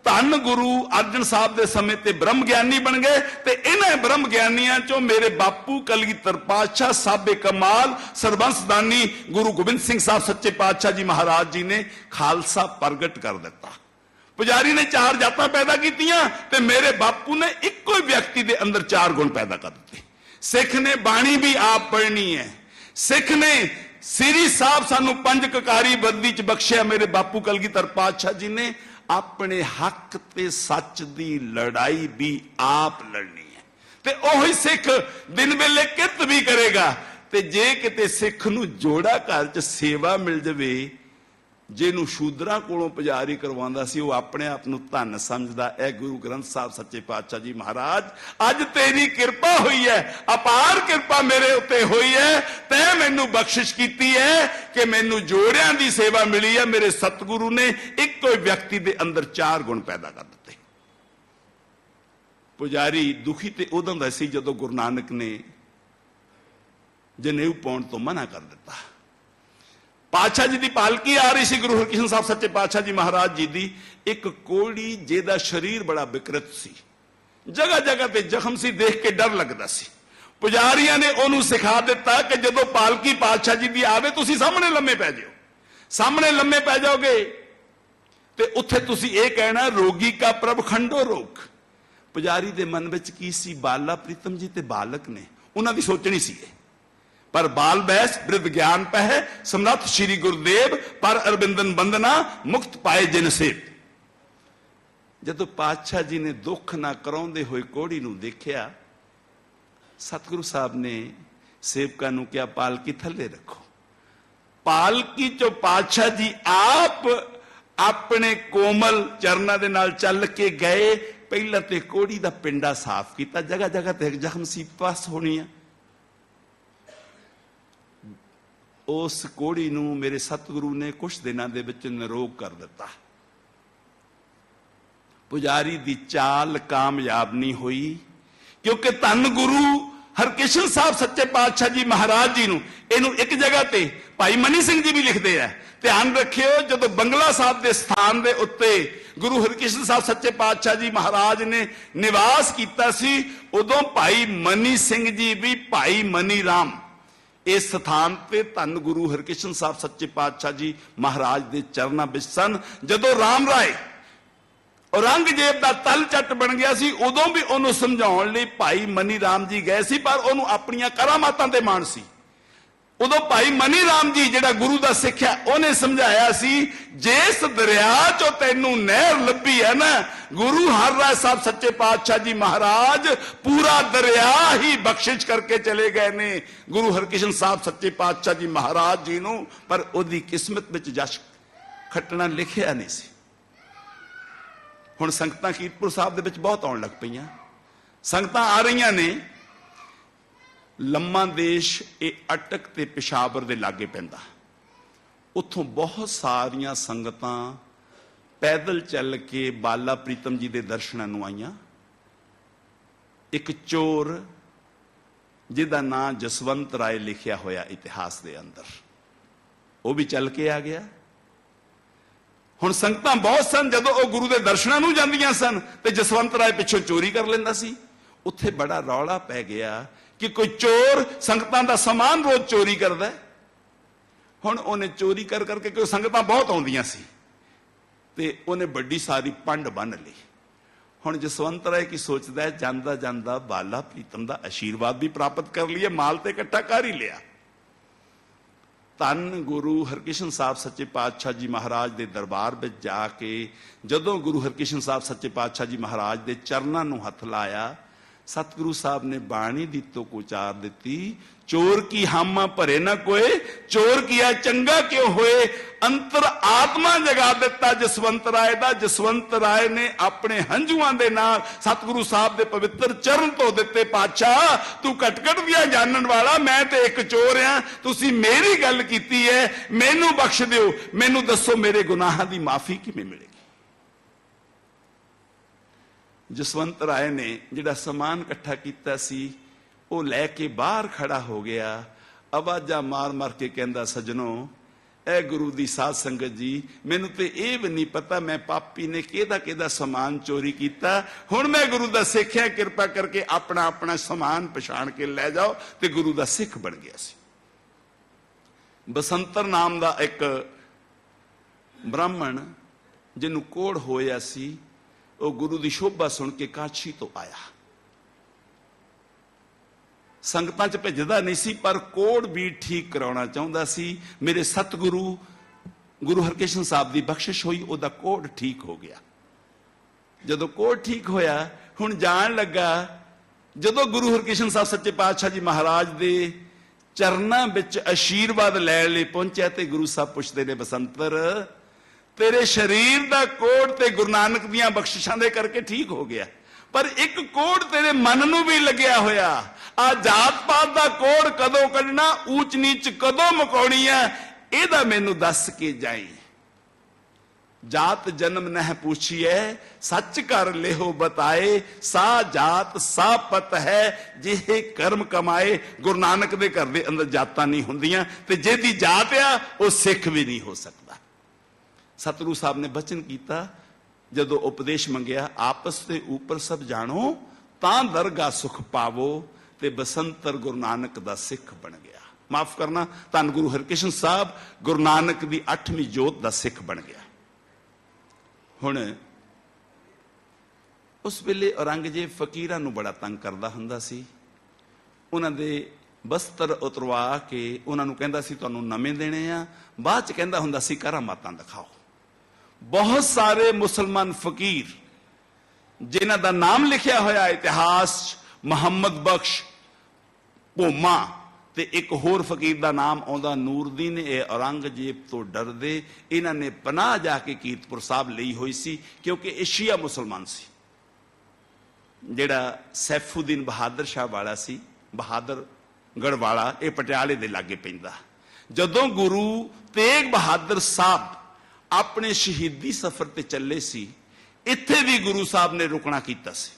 धन गुरु अर्जन साहब दे समय ते ब्रह्म ज्ञानी बन गए। ते इन्हां ब्रह्म ज्ञानियां चों मेरे बापू कलगीधर पातशाह साबे कमाल सरबंसदानी गुरु गोबिंद सिंह साहब सच्चे पातशाह जी महाराज जी ने खालसा प्रगट कर दिता। पुजारी ने 4 जातां पैदा कीतियां ते मेरे बापू ने इक्को ही व्यक्ति दे अंदर 4 गुण पैदा कर दिते। सिख ने बाणी भी आप पढ़नी है, सिख ने श्री साहब सानू 5 ककारी वर्दी च बख्शिया मेरे बापू कलगीधर पातशाह जी ने, अपने हक ते सच दी लड़ाई भी आप लड़नी है। ते ओही सिख दिन वेले कित भी करेगा। ते जे किते सिख नूं जोड़ा घर च सेवा मिल जावे, ਜਿਹਨੂੰ ਸ਼ੂਦਰਾਂ ਕੋਲੋਂ ਪੁਜਾਰੀ ਕਰਵਾਉਂਦਾ ਸੀ, ਉਹ ਆਪਣੇ ਆਪ ਨੂੰ ਧੰਨ ਸਮਝਦਾ। ਇਹ ਗੁਰੂ ਗ੍ਰੰਥ ਸਾਹਿਬ ਸੱਚੇ ਪਾਤਸ਼ਾਹ ਜੀ ਮਹਾਰਾਜ, ਅੱਜ ਤੇਰੀ ਕਿਰਪਾ ਹੋਈ ਹੈ, ਅਪਾਰ ਕਿਰਪਾ ਮੇਰੇ ਉੱਤੇ ਹੋਈ ਹੈ। ਤੈਂ ਮੈਨੂੰ ਬਖਸ਼ਿਸ਼ ਕੀਤੀ ਹੈ ਕਿ ਮੈਨੂੰ ਜੋੜਿਆਂ ਦੀ ਸੇਵਾ ਮਿਲੀ ਹੈ। ਮੇਰੇ ਸਤਿਗੁਰੂ ਨੇ ਇੱਕੋ ਹੀ ਵਿਅਕਤੀ ਦੇ ਅੰਦਰ 4 ਗੁਣ ਪੈਦਾ ਕਰ ਦਿੱਤੇ। ਪੁਜਾਰੀ ਦੁਖੀ ਤੇ ਉਦੋਂ ਦਾ ਸੀ ਜਦੋਂ ਗੁਰੂ ਨਾਨਕ ਨੇ ਜਨੇਊ ਪਾਉਣ ਤੋਂ ਮਨਾ ਕਰ ਦਿੱਤਾ। ਪਾਤਸ਼ਾਹ ਜੀ ਦੀ ਪਾਲਕੀ ਆ ਰਹੀ ਸੀ, ਗੁਰੂ ਹਰਕ੍ਰਿਸ਼ਨ ਸਾਹਿਬ ਸੱਚੇ ਪਾਤਸ਼ਾਹ ਜੀ ਮਹਾਰਾਜ ਜੀ ਦੀ। ਇੱਕ ਕੋਹੜੀ ਜਿਹਦਾ ਸਰੀਰ ਬੜਾ ਵਿਕਰਤ ਸੀ, ਜਗ੍ਹਾ ਜਗ੍ਹਾ ਤੇ ਜ਼ਖਮ ਸੀ, ਦੇਖ ਕੇ ਡਰ ਲੱਗਦਾ ਸੀ। ਪੁਜਾਰੀਆਂ ਨੇ ਉਹਨੂੰ ਸਿਖਾ ਦਿੱਤਾ ਕਿ ਜਦੋਂ ਪਾਲਕੀ ਪਾਤਸ਼ਾਹ ਜੀ ਦੀ ਆਵੇ, ਤੁਸੀਂ ਸਾਹਮਣੇ ਲੰਮੇ ਪੈ ਜਾਓ। ਸਾਹਮਣੇ ਲੰਮੇ ਪੈ ਜਾਓਗੇ ਤੇ ਉੱਥੇ ਤੁਸੀਂ ਇਹ ਕਹਿਣਾ, ਰੋਗੀ ਕਾ ਪ੍ਰਭ ਖੰਡੋ ਰੋਗ। ਪੁਜਾਰੀ ਦੇ ਮਨ ਵਿੱਚ ਕੀ ਸੀ? ਬਾਲਾ ਪ੍ਰੀਤਮ ਜੀ ਤੇ ਬਾਲਕ ਨੇ, ਉਹਨਾਂ ਦੀ ਸੋਚਣੀ ਸੀ ਇਹ। पर बाल बैस वृद्ध ज्ञान पह समर्थ श्री गुरुदेव पर अरविंदन बंदना मुक्त पाए जिन सेव। जदों पातशाह जी ने दुख ना कराउंदे होए कोड़ी नूं देखिया, सतगुरु साहब ने सेवकां नूं कहा, पालकी थल्ले रखो। पालकी चो पातशाह जी आप अपने कोमल चरना दे नाल चल के गए। पहला ते कोड़ी दा पिंडा साफ किया, जगह जगह ते जख्म सी, पास होनी है। उस कोड़ी नूं मेरे सतगुरु ने कुछ दिनों दे विच निरोग कर दिता। पुजारी दी चाल कामयाब नहीं हुई, क्योंकि धन गुरु हरकृष्ण साहब सच्चे पातशाह जी महाराज जी नूं इहनूं एक जगह ते भाई मनी सिंह जी भी लिखते हैं। ध्यान रखियो, जदों बंगला साहब के स्थान के उत्ते गुरु हरकृष्ण साहब सच्चे पातशाह जी महाराज ने निवास किया सी, उदों भाई मनी सिंह जी भी भाई मनी राम इस स्थान पे धन गुरु हरकृष्ण साहब सच्चे पातशाह जी महाराज के चरणों में सन। जदों राम राय औरंगजेब का तल चट बन गया सी, उदों भी उन्होंने समझाउण लई भाई मनी राम जी गए सी, पर उन्होंने अपनियां करामातां ते मान सी। उदों भाई मनी राम जी जिहड़ा गुरु का सिख है, उन्हें समझाया सी, जिस दरिया चो तैनूं नहर लभी है ना, गुरु हर राय साहब सच्चे पातशाह जी महाराज पूरा दरिया ही बख्शिश करके चले गए ने गुरु हरकृष्ण साहब सच्चे पातशाह जी महाराज जी नूं। पर उहदी किस्मत विच जश खटना लिखिया नहीं सी। हुण संगतां कीरतपुर साहब दे विच बहुत आउण लग पईआं, संगतां आ रहीआं ने। लम्मा देश ये अटक ते पिशावर दे लागे पैंदा, उत्थों बहुत सारियां संगतां पैदल चल के बाला प्रीतम जी दे दर्शनां नूं आईयां। एक चोर जिहदा नाम जसवंत राय लिखिया होया इतिहास दे अंदर, वो भी चल के आ गया। हुण संगतां बहुत सन, जदों वो गुरु दे दर्शनां नूं जांदियां सन ते जसवंत राय पिछों चोरी कर लैंदा सी। उत्थे बड़ा रौला पै गया कि कोई चोर संगतां दा समान रोज चोरी करदा है। हुण उन्हें चोरी कर करके, क्यों संगतां बहुत आउंदियां सी, ते उन्हें बड़ी सारी पंड बन ली। हुण जसवंत राय की सोचदा है, जांदा जांदा बाला प्रीतम दा आशीर्वाद भी प्राप्त कर लिया, माल ते इकट्ठा कर ही लिया। धन गुरु हरकृष्ण साहब सच्चे पातशाह जी महाराज दे दरबार में जाके जदों गुरु हरकृष्ण साहब सच्चे पातशाह जी महाराज दे चरनां नूं हथ लाया, सतगुरु साहब ने बाणी दी तुक उचार दी, चोर की हामा भरे ना कोई, चोर किया चंगा क्यों होए। अंतर आत्मा जगा दिता जसवंत राय दा। जसवंत राय ने अपने हंझुआं दे नाल सतगुरु साहब दे पवित्र चरण धो दिते। पातशाह तू कटकट दिया जानन वाला, मैं ते एक चोर हां, तुसी मेरी गल कीती है, मैनू बख्श दिओ, मैनू दसो मेरे गुनाहां दी माफी किवें मिलेगी। जसवंत राय ने जिहड़ा समान इकट्ठा किया सी, वो लैके बाहर खड़ा हो गया, आवाजा मार मार के कहंदा, सजनों ए गुरु दी साध संगत जी, मैनू ते ये भी नहीं पता मैं पापी ने किहदा किहदा समान चोरी किया। हुण मैं गुरु दा सिख है, कृपा करके अपना अपना समान पछाण के लै जाओ। ते गुरु दा सिख बन गया सी। बसंतर नाम दा एक ब्राह्मण जिन्नू कोड़ होया सी, वो गुरु की शोभा सुन के काशी तो आया। संगतां च भेजदा नहीं सी, पर कोड़ भी ठीक कराउणा चाहुंदा सी। मेरे सतगुरु ਗੁਰੂ ਹਰਕ੍ਰਿਸ਼ਨ ਸਾਹਿਬ ਦੀ ਬਖਸ਼ਿਸ਼ ਹੋਈ, ਉਹਦਾ ਕੋੜ ਠੀਕ ਹੋ ਗਿਆ। ਜਦੋਂ ਕੋੜ ਠੀਕ ਹੋਇਆ, ਹੁਣ ਜਾਣ ਲੱਗਾ, ਜਦੋਂ ਗੁਰੂ ਹਰਕ੍ਰਿਸ਼ਨ ਸਾਹਿਬ ਸੱਚੇ ਪਾਤਸ਼ਾਹ ਜੀ ਮਹਾਰਾਜ ਦੇ ਚਰਨਾਂ ਵਿੱਚ ਆਸ਼ੀਰਵਾਦ ਲੈਣ ਲਈ ਪਹੁੰਚਿਆ ਤੇ ਗੁਰੂ ਸਾਹਿਬ ਪੁੱਛਦੇ ਨੇ, ਬਸੰਤਰ ਤੇਰੇ ਸਰੀਰ ਦਾ ਕੋੜ ਤੇ ਗੁਰੂ ਨਾਨਕ ਦੀਆਂ ਬਖਸ਼ਿਸ਼ਾਂ ਦੇ ਕਰਕੇ ਠੀਕ ਹੋ ਗਿਆ, ਪਰ ਇੱਕ ਕੋੜ ਤੇਰੇ ਮਨ ਨੂੰ ਵੀ ਲੱਗਿਆ ਹੋਇਆ। ਆ ਜਾਤ ਪਾਤ ਦਾ ਕੋੜ ਕਦੋਂ ਕੱਢਣਾ, ਊਚ ਨੀਚ ਕਦੋਂ ਮੁਕਾਉਣੀ ਆ, ਇਹਦਾ ਮੈਨੂੰ ਦੱਸ ਕੇ ਜਾਈ। ਜਾਤ ਜਨਮ ਨਹਿ ਪੁੱਛੀਐ, ਸੱਚ ਕਰ ਲਿਹੋ ਬਤਾਏ, ਸਾ ਜਾਤ ਸਾ ਪਤ ਹੈ, ਜਿਹੇ ਕਰਮ ਕਮਾਏ। ਗੁਰੂ ਨਾਨਕ ਦੇ ਘਰ ਦੇ ਅੰਦਰ ਜਾਤਾਂ ਨਹੀਂ ਹੁੰਦੀਆਂ, ਤੇ ਜਿਹਦੀ ਜਾਤ ਆ ਉਹ ਸਿੱਖ ਵੀ ਨਹੀਂ ਹੋ ਸਕਦਾ। ਸਤਿਗੁਰੂ ਸਾਹਿਬ ਨੇ ਬਚਨ ਕੀਤਾ, ਜਦੋਂ ਉਪਦੇਸ਼ ਮੰਗਿਆ, ਆਪਸ ਦੇ ਉੱਪਰ ਸਭ ਜਾਣੋ, ਤਾਂ ਦਰਗਾ ਸੁਖ ਪਾਵੋ, ਤੇ ਬਸੰਤਰ ਗੁਰੂ ਨਾਨਕ ਦਾ ਸਿੱਖ ਬਣ ਗਿਆ। ਮਾਫ ਕਰਨਾ, ਧੰਨ ਗੁਰੂ ਹਰਕ੍ਰਿਸ਼ਨ ਸਾਹਿਬ ਗੁਰੂ ਨਾਨਕ ਦੀ 8ਵੀਂ ਜੋਤ ਦਾ ਸਿੱਖ ਬਣ ਗਿਆ। ਹੁਣ ਉਸ ਵੇਲੇ ਔਰੰਗਜ਼ੇਬ ਫਕੀਰਾਂ ਨੂੰ ਬੜਾ ਤੰਗ ਕਰਦਾ ਹੁੰਦਾ ਸੀ। ਉਹਨਾਂ ਦੇ ਬਸਤਰ ਉਤਰਵਾ ਕੇ ਉਹਨਾਂ ਨੂੰ ਕਹਿੰਦਾ ਸੀ ਤੁਹਾਨੂੰ ਨਵੇਂ ਦੇਣੇ ਆ, ਬਾਅਦ ਚ ਕਹਿੰਦਾ ਹੁੰਦਾ ਸੀ ਕਰਾਮਾਤਾਂ ਦਿਖਾਓ। ਬਹੁਤ ਸਾਰੇ ਮੁਸਲਮਾਨ ਫਕੀਰ ਜਿਨ੍ਹਾਂ ਦਾ ਨਾਮ ਲਿਖਿਆ ਹੋਇਆ ਇਤਿਹਾਸ 'ਚ, ਮੁਹੰਮਦ ਬਖਸ਼, ਭੋਮਾ, ਤੇ ਇੱਕ ਹੋਰ ਫਕੀਰ ਦਾ ਨਾਮ ਆਉਂਦਾ ਨੂਰਦੀਨ, ਇਹ ਔਰੰਗਜ਼ੇਬ ਤੋਂ ਡਰਦੇ ਇਹਨਾਂ ਨੇ ਪਨਾਹ ਜਾ ਕੇ ਕੀਰਤਪੁਰ ਸਾਹਿਬ ਲਈ ਹੋਈ ਸੀ, ਕਿਉਂਕਿ ਇਹ ਸ਼ੀਆ ਮੁਸਲਮਾਨ ਸੀ। ਜਿਹੜਾ ਸੈਫੂਦੀਨ ਬਹਾਦਰ ਸ਼ਾਹ ਵਾਲਾ ਸੀ, ਬਹਾਦਰਗੜ੍ਹ ਵਾਲਾ, ਇਹ ਪਟਿਆਲੇ ਦੇ ਲਾਗੇ ਪੈਂਦਾ। ਜਦੋਂ ਗੁਰੂ ਤੇਗ ਬਹਾਦਰ ਸਾਹਿਬ ਆਪਣੇ ਸ਼ਹੀਦੀ ਸਫ਼ਰ ਤੇ ਚੱਲੇ ਸੀ, ਇੱਥੇ ਵੀ ਗੁਰੂ ਸਾਹਿਬ ਨੇ ਰੁਕਣਾ ਕੀਤਾ ਸੀ।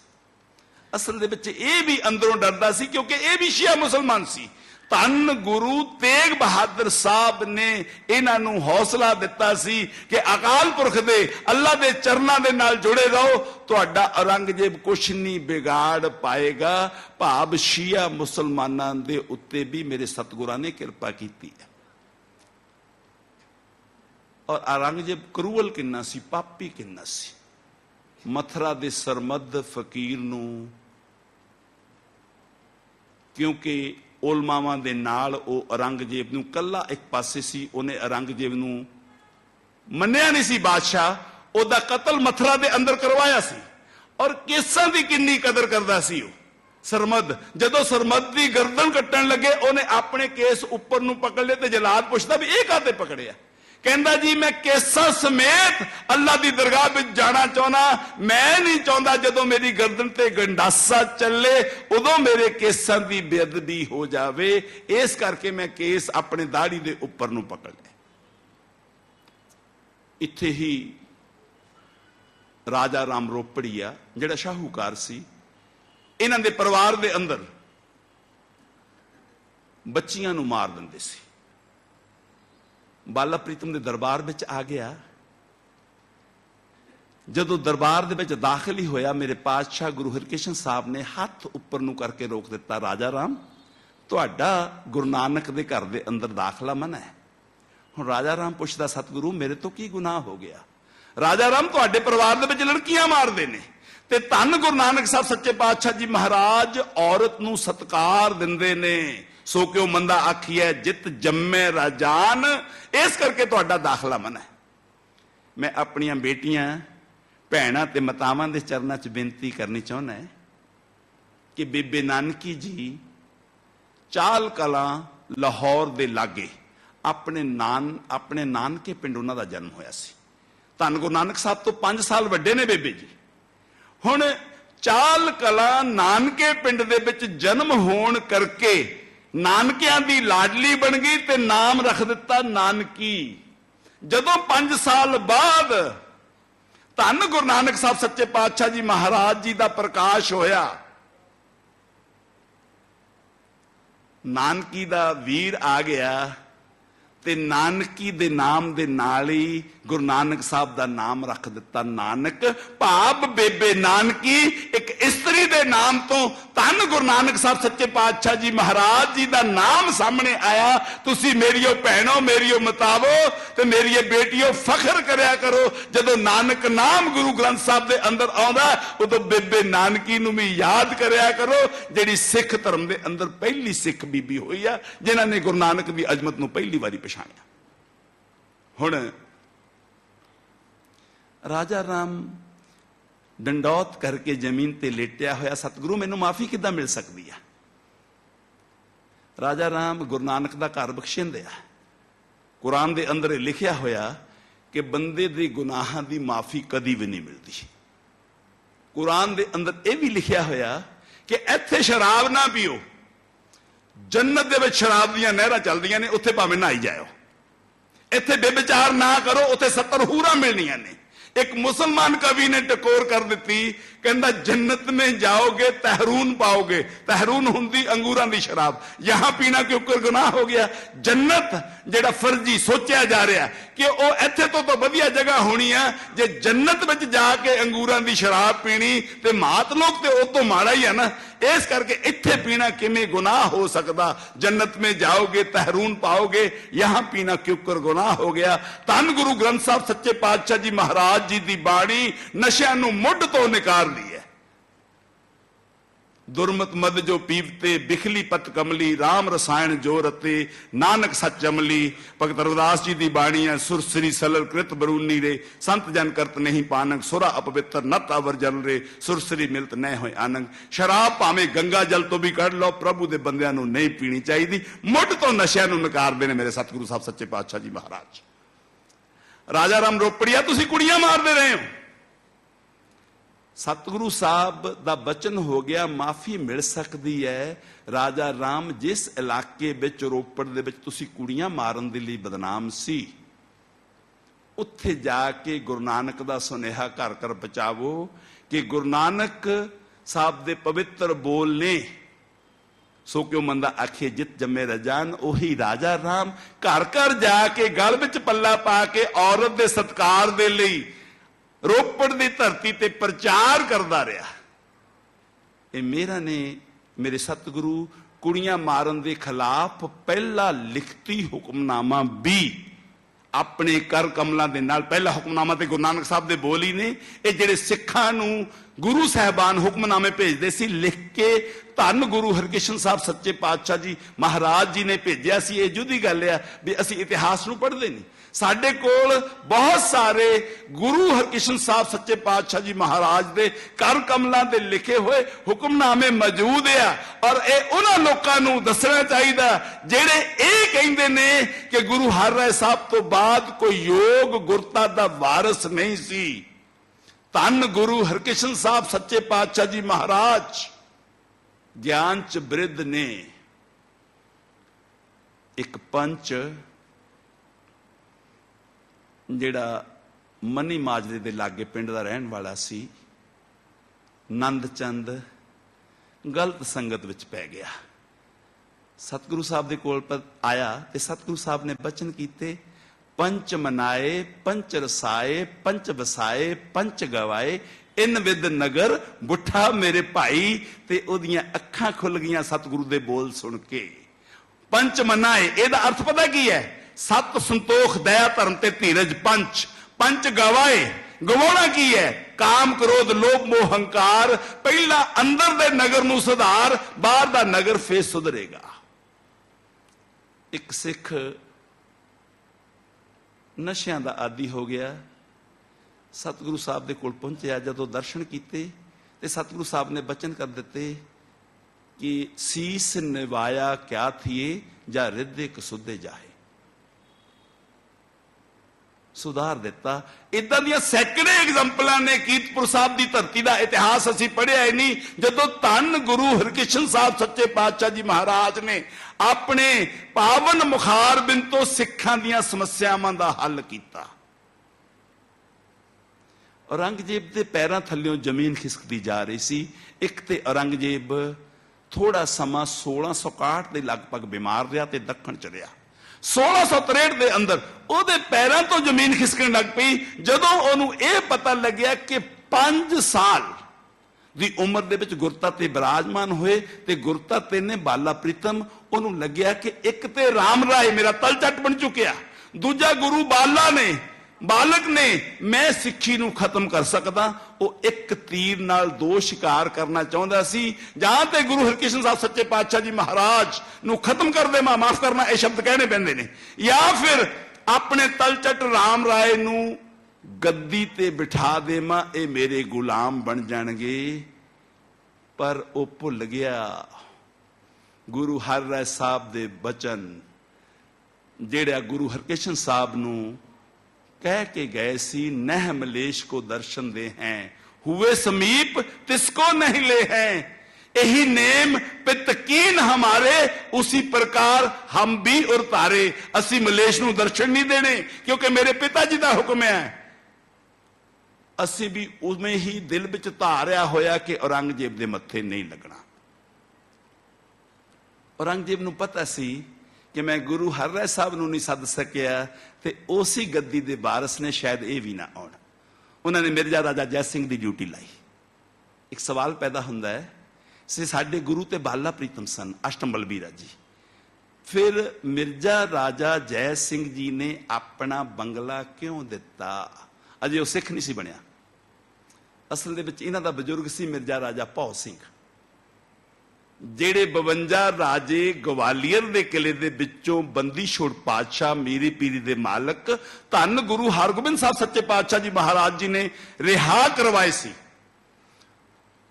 ਅਸਲ ਦੇ ਵਿੱਚ ਇਹ ਵੀ ਅੰਦਰੋਂ ਡਰਦਾ ਸੀ, ਕਿਉਂਕਿ ਇਹ ਵੀ ਸ਼ੀਆ ਮੁਸਲਮਾਨ ਸੀ। ਧੰਨ ਗੁਰੂ ਤੇਗ ਬਹਾਦਰ ਸਾਹਿਬ ਨੇ ਇਹਨਾਂ ਨੂੰ ਹੌਸਲਾ ਦਿੱਤਾ ਸੀ ਕਿ ਅਕਾਲ ਪੁਰਖ ਦੇ, ਅੱਲਾ ਦੇ ਚਰਨਾਂ ਦੇ ਨਾਲ ਜੁੜੇ ਰਹੋ, ਤੁਹਾਡਾ ਔਰੰਗਜ਼ੇਬ ਕੁਛ ਨਹੀਂ ਵਿਗਾੜ ਪਾਏਗਾ। ਭਾਵ ਸ਼ੀਆ ਮੁਸਲਮਾਨਾਂ ਦੇ ਉੱਤੇ ਵੀ ਮੇਰੇ ਸਤਿਗੁਰਾਂ ਨੇ ਕਿਰਪਾ ਕੀਤੀ ਹੈ। ਔਰ ਔਰੰਗਜ਼ੇਬ ਕਰੂਅਲ ਕਿੰਨਾ ਸੀ, ਪਾਪੀ ਕਿੰਨਾ ਸੀ। ਮਥੁਰਾ ਦੇ ਸਰਮਦ ਫਕੀਰ ਨੂੰ, ਕਿਉਂਕਿ ਉਲਮਾਵਾਂ ਦੇ ਨਾਲ ਉਹ ਔਰੰਗਜ਼ੇਬ ਨੂੰ ਕੱਲਾ ਇੱਕ ਪਾਸੇ ਸੀ, ਉਹਨੇ ਔਰੰਗਜ਼ੇਬ ਨੂੰ ਮੰਨਿਆ ਨਹੀਂ ਸੀ ਬਾਦਸ਼ਾਹ, ਉਹਦਾ ਕਤਲ ਮਥੁਰਾ ਦੇ ਅੰਦਰ ਕਰਵਾਇਆ ਸੀ। ਔਰ ਕੇਸਾਂ ਦੀ ਕਿੰਨੀ ਕਦਰ ਕਰਦਾ ਸੀ ਉਹ ਸਰਮਦ। ਜਦੋਂ ਸਰਮਦ ਦੀ ਗਰਦਨ ਕੱਟਣ ਲੱਗੇ, ਉਹਨੇ ਆਪਣੇ ਕੇਸ ਉੱਪਰ ਨੂੰ ਪਕੜ ਲਏ ਤੇ ਜਲਾਦ ਪੁੱਛਦਾ ਵੀ ਇਹ ਕਾਹਤੇ ਪਕੜਿਆ? ਕਹਿੰਦਾ ਜੀ ਮੈਂ ਕੇਸਾਂ ਸਮੇਤ ਅੱਲਾ ਦੀ ਦਰਗਾਹ ਵਿੱਚ ਜਾਣਾ ਚਾਹੁੰਦਾ, ਮੈਂ ਨਹੀਂ ਚਾਹੁੰਦਾ ਜਦੋਂ ਮੇਰੀ ਗਰਦਨ ਤੇ ਗੰਡਾਸਾ ਚੱਲੇ ਉਦੋਂ ਮੇਰੇ ਕੇਸਾਂ ਦੀ ਬੇਅਦਬੀ ਹੋ ਜਾਵੇ, ਇਸ ਕਰਕੇ ਮੈਂ ਕੇਸ ਆਪਣੇ ਦਾੜੀ ਦੇ ਉੱਪਰ ਨੂੰ ਪਕੜ ਲਿਆ। ਇੱਥੇ ਹੀ ਰਾਜਾ ਰਾਮ ਰੋਪੜੀਆ ਜਿਹੜਾ ਸ਼ਾਹੂਕਾਰ ਸੀ, ਇਹਨਾਂ ਦੇ ਪਰਿਵਾਰ ਦੇ ਅੰਦਰ ਬੱਚੀਆਂ ਨੂੰ ਮਾਰ ਦਿੰਦੇ ਸੀ। ਬਾਲਾ ਪ੍ਰੀਤਮ ਦੇ ਦਰਬਾਰ ਵਿੱਚ ਆ ਗਿਆ। ਜਦੋਂ ਦਰਬਾਰ ਦੇ ਵਿੱਚ ਦਾਖਲ ਹੀ ਹੋਇਆ, ਮੇਰੇ ਪਾਤਸ਼ਾਹ ਗੁਰੂ ਹਰਕ੍ਰਿਸ਼ਨ ਸਾਹਿਬ ਨੇ ਹੱਥ ਉੱਪਰ ਨੂੰ ਕਰਕੇ ਰੋਕ ਦਿੱਤਾ, ਰਾਜਾ ਰਾਮ ਤੁਹਾਡਾ ਗੁਰੂ ਨਾਨਕ ਦੇ ਘਰ ਦੇ ਅੰਦਰ ਦਾਖਲਾ ਮਨਾ ਹੈ। ਹੁਣ ਰਾਜਾ ਰਾਮ ਪੁੱਛਦਾ, ਸਤਿਗੁਰੂ ਮੇਰੇ ਤੋਂ ਕੀ ਗੁਨਾਹ ਹੋ ਗਿਆ? ਰਾਜਾ ਰਾਮ ਤੁਹਾਡੇ ਪਰਿਵਾਰ ਦੇ ਵਿੱਚ ਲੜਕੀਆਂ ਮਾਰਦੇ ਨੇ, ਤੇ ਧੰਨ ਗੁਰੂ ਨਾਨਕ ਸਾਹਿਬ ਸੱਚੇ ਪਾਤਸ਼ਾਹ ਜੀ ਮਹਾਰਾਜ ਔਰਤ ਨੂੰ ਸਤਿਕਾਰ ਦਿੰਦੇ ਨੇ, ਸੋ ਕਿਉ ਮੰਦਾ ਆਖੀਐ ਜਿਤ ਜੰਮੇ ਰਾਜਾਨ, ਇਸ ਕਰਕੇ ਤੁਹਾਡਾ ਦਾਖਲਾ ਮਨਾ ਹੈ। ਮੈਂ ਆਪਣੀਆਂ ਬੇਟੀਆਂ, ਭੈਣਾਂ ਤੇ ਮਾਤਾਵਾਂ ਦੇ ਚਰਨਾਂ 'ਚ ਬੇਨਤੀ ਕਰਨੀ ਚਾਹੁੰਦਾ ਕਿ ਬੀਬੀ ਨਾਨਕੀ ਜੀ ਚਾਲ ਕਲਾਂ ਲਾਹੌਰ ਦੇ ਲਾਗੇ ਆਪਣੇ ਨਾਨਕੇ ਪਿੰਡ ਉਹਨਾਂ ਦਾ ਜਨਮ ਹੋਇਆ ਸੀ। ਧੰਨ ਗੁਰੂ ਨਾਨਕ ਸਾਹਿਬ ਤੋਂ 5 ਸਾਲ ਵੱਡੇ ਨੇ ਬੇਬੇ ਜੀ। ਹੁਣ ਚਾਲ ਕਲਾਂ ਨਾਨਕੇ ਪਿੰਡ ਦੇ ਵਿੱਚ ਜਨਮ ਹੋਣ ਕਰਕੇ ਨਾਨਕਿਆਂ ਦੀ ਲਾਡਲੀ ਬਣ ਗਈ ਤੇ ਨਾਮ ਰੱਖ ਦਿੱਤਾ ਨਾਨਕੀ। ਜਦੋਂ 5 ਸਾਲ ਬਾਅਦ ਧੰਨ ਗੁਰੂ ਨਾਨਕ ਸਾਹਿਬ ਸੱਚੇ ਪਾਤਸ਼ਾਹ ਜੀ ਮਹਾਰਾਜ ਜੀ ਦਾ ਪ੍ਰਕਾਸ਼ ਹੋਇਆ, ਨਾਨਕੀ ਦਾ ਵੀਰ ਆ ਗਿਆ ਤੇ ਨਾਨਕੀ ਦੇ ਨਾਮ ਦੇ ਨਾਲ ਹੀ ਗੁਰੂ ਨਾਨਕ ਸਾਹਿਬ ਦਾ ਨਾਮ ਰੱਖ ਦਿੱਤਾ ਨਾਨਕ। ਭਾਵ ਬੇਬੇ ਨਾਨਕੀ ਇੱਕ ਇਸਤਰੀ ਦੇ ਨਾਮ ਤੋਂ ਧੰਨ ਗੁਰੂ ਨਾਨਕ ਸਾਹਿਬ ਸੱਚੇ ਪਾਤਸ਼ਾਹ ਜੀ ਮਹਾਰਾਜ ਜੀ ਦਾ ਨਾਮ ਸਾਹਮਣੇ ਆਇਆ। ਤੁਸੀਂ ਮੇਰੀਓ ਭੈਣੋ, ਮੇਰੀਓ ਮਤਾਵੋ ਤੇ ਮੇਰੀਏ ਬੇਟੀਓ ਫਖਰ ਕਰਿਆ ਕਰੋ। ਜਦੋਂ ਨਾਨਕ ਨਾਮ ਗੁਰੂ ਗ੍ਰੰਥ ਸਾਹਿਬ ਦੇ ਅੰਦਰ ਆਉਂਦਾ ਉਦੋਂ ਬੇਬੇ ਨਾਨਕੀ ਨੂੰ ਵੀ ਯਾਦ ਕਰਿਆ ਕਰੋ, ਜਿਹੜੀ ਸਿੱਖ ਧਰਮ ਦੇ ਅੰਦਰ ਪਹਿਲੀ ਸਿੱਖ ਬੀਬੀ ਹੋਈ ਆ, ਜਿਨ੍ਹਾਂ ਨੇ ਗੁਰੂ ਨਾਨਕ ਦੀ ਅਜ਼ਮਤ ਨੂੰ ਪਹਿਲੀ ਵਾਰੀ ਪਛਾਣਿਆ। ਹੁਣ राजा राम डंडौत करके जमीन ते लेटिया होया, सतगुरु मैनू माफी किद्दां मिल सकती है? राजा राम गुरु नानक दा घर बख्शिंदे आ। कुरान दे अंदर लिखिया होया कि बंदे दे गुनाहां दी माफी कदी भी नहीं मिलती। कुरान दे अंदर यह भी लिखिया होया कि इत्थे शराब ना पीओ, जन्नत दे विच शराब दीयां नहरां चलदियां ने, उत्थे भावें नहाई जाओ। इत्थे बेविचार ना करो, उत्थे 70 हूरां मिलनियां ने। एक मुसलमान कवि ने टकोर कर दी, कहता जन्नत में जाओगे तहरून पाओगे। तहरून हुंदी अंगूरां दी शराब, यहां पीना क्यों कर गुनाह हो गया? जन्नत जेड़ा फर्जी सोचा जा रहा कि वह इत्थे तो वधिया जगह होनी है, जे जन्नत में जाके अंगूरां दी शराब पीनी ते मात लोग ते उस तो माड़ा ही है ना। इस करके इत्थे पीना किमें गुनाह हो सकता? जन्नत में जाओगे तहरून पाओगे, यहां पीना क्यों कर गुनाह हो गया? धन गुरु ग्रंथ साहब सच्चे पातशाह जी महाराज जी दी बाणी नशियां नूं मुੱਢ तो निकार दी है। दुरमत मद जो पीवते बिखली पत कमली, राम रसायन जो रते नानक सच अमली। भगत रविदास जी की बाणी है, सुरसरी सलल कृत बरूनी रे, संत जन करत नहीं पानक, सुरा अपवित्र नत अवर जल रे, सुरसरी मिलत न होए आनंद। शराब भावें गंगा जल तो भी कढ़ लो, प्रभु दे बंदियां नूं नहीं पीनी चाहिए। मुੱਢ तो नशियां नूं नकारदे ने मेरे सतगुरु साहब सच्चे पातशाह जी महाराज। राजा राम रोपड़िया तुसीं कुड़ियां मारदे रहे हो। सतगुरु साहब दा बचन हो गया माफी मिल सकती है। राजा राम जिस इलाके विच रोपड़ दे विच तुसीं कुड़ियां मारन दे लई बदनाम सी, उत्थे जाके गुरु नानक दा सुनेहा घर घर पहुंचावो कि गुरु नानक साहब दे पवित्र बोल ने, सो क्यों मंदा आखे जित जमे रजान, ओही राजा राम घर घर जाके गल विच पल्ला पा के औरत दे सत्कार दे लई रोपड़ की धरती ते प्रचार करता रहा। ये मेरा ने मेरे सतगुरु कुड़ियां मारन के खिलाफ पहला लिखती हुक्मनामा भी अपने कर कमलों के नाल, पहला हुक्मनामा ते गुरु नानक साहब दे बोल ही ने। ये जिहड़े सिखां नूं गुरु साहबान हुक्मनामे भेजते सी लिख के, धन गुरु हरकृष्ण साहब सच्चे पातशाह जी महाराज जी ने भेजिया सी। ये जुदी गल है भी असीं इतिहास नूं पढ़दे नहीं। साडे कोल बहुत सारे गुरु हरकृष्ण साहब सच्चे पातशाह जी महाराज दे कर कमलों दे लिखे हुए हुक्मनामे मौजूद है, और ये उन्हां लोकां नूं दसना चाहिए जिहड़े ये कहिंदे ने कि गुरु हर राय साहब तो बाद कोई योग गुरता दा वारिस नहीं सी। धन गुरु हरकृष्ण साहब सच्चे पातशाह जी महाराज ज्ञान च बिरध ने। एक पंच जिहड़ा मनी माजरे दे लागे पिंड दा रहन वाला सी, नंद चंद गलत संगत विच पै गया। सतगुरु साहब दे कोल आया ते सतगुरु साहब ने बचन कीते, पंच मनाए पंच रसाए पंच वसाए पंच गवाए, इन विद नगर बुठा मेरे भाई। ते ओदियां अखां खुल गईयां सतगुरु दे बोल सुन के। पंच मनाए एदा अर्थ पता की है? सत संतोख दया धर्म ते धीरज पंच। पंच गवाए, गवाना की है? काम क्रोध लोभ मोह हंकार। पहला अंदर दे नगर नूं सुधार, बाहर दा नगर फिर सुधरेगा। एक सिख नशियां दा आदी हो गया, सतगुरु साहब दे कोल पहुंचया। जदों दर्शन कीते ते सतगुरु साहब ने बचन कर दिते कि सीस निवाया क्या थिए, जा रिद्धे कसुद्धे जाए। सुधार दिता। इदां दियां सैकड़े एग्जाम्पलां ने कीरतपुर साहब की धरती का इतिहास असीं पढ़िया ही नहीं। जदों धन गुरु हरकृष्ण साहब सच्चे पातशाह जी महाराज ने अपने पावन मुखार बिन तो सिखां दियां समस्यावां दा हल कीता। औरंगजेब के पैरों थल्लों जमीन खिसकती जा रही सी। एक ते औरंगजेब थोड़ा समा 1661 के लगभग बीमार रहा ते दखण च रहा। 1663 के अंदर ਉਹਦੇ पैरों तो जमीन खिसकन लग पई। जदों ਉਹਨੂੰ ਇਹ पता लग्या कि 5 साल की उम्र ਦੇ ਵਿੱਚ ਗੁਰਤਾ ਤੇ ਬਿਰਾਜਮਾਨ ਹੋਏ ਤੇ ਗੁਰਤਾ ਤੇ ਨੇ ਬਾਲਾ ਪ੍ਰੀਤਮ। ਉਹਨੂੰ ਲੱਗਿਆ कि एक ਤੇ राम राय मेरा तलचट बन चुकिया, दूजा गुरु बाला ने बालक ने मैं सिक्खी नूं खत्म कर सकदा। वो एक तीर नाल 2 शिकार करना चाहता सी। जहां ते गुरु हरकृष्ण साहब सच्चे पातशाह जी महाराज नूं खत्म कर दे, माफ करना यह शब्द कहने पैंदे ने, या फिर अपने तलचट राम राय नूं गद्दी ते बिठा देवां ये मेरे गुलाम बन जाणगे। पर वो भुल गया गुरु हर राय साहब दे बचन, जेड़ा गुरु हरकृष्ण साहब नूं कह के गए सी, नह मलेश को दर्शन दे हैं, हुए समीप तिसको नहीं ले हैं। यही नेम पितकीन हमारे, उसी प्रकार हम भी उतारे। असी मलेश नूं दर्शन नहीं देने क्योंकि मेरे पिता जी का हुक्म है। असी भी उमें ही दिल विच धारिया होया कि औरंगजेब दे मत्थे नहीं लगना। औरंगजेब नूं पता सी कि मैं गुरु हर राय साहब नूं नहीं सद सकिया ते उसी गद्दी दे वारस ने शायद ये भी ना आउण। उन्होंने मिर्जा राजा जय सिंह की ड्यूटी लाई। एक सवाल पैदा होंदा है, साडे गुरु ते बाला प्रीतम सन अष्टम बलबीरा जी, फिर मिर्जा राजा जय सिंह जी ने अपना बंगला क्यों दिता? अजे वो सिख नहीं सी बनिया। असल दे विच इन्हां दा बजुर्ग सी मिर्जा राजा भौ सिंह, जेड़े 52 राजे ग्वालियर दे किले दे विचों बंदी छोड़ पातशाह मीरी पीरी दे मालक धन गुरु हरगोबिंद साहब सच्चे पातशाह जी महाराज जी ने रिहा करवाए सी।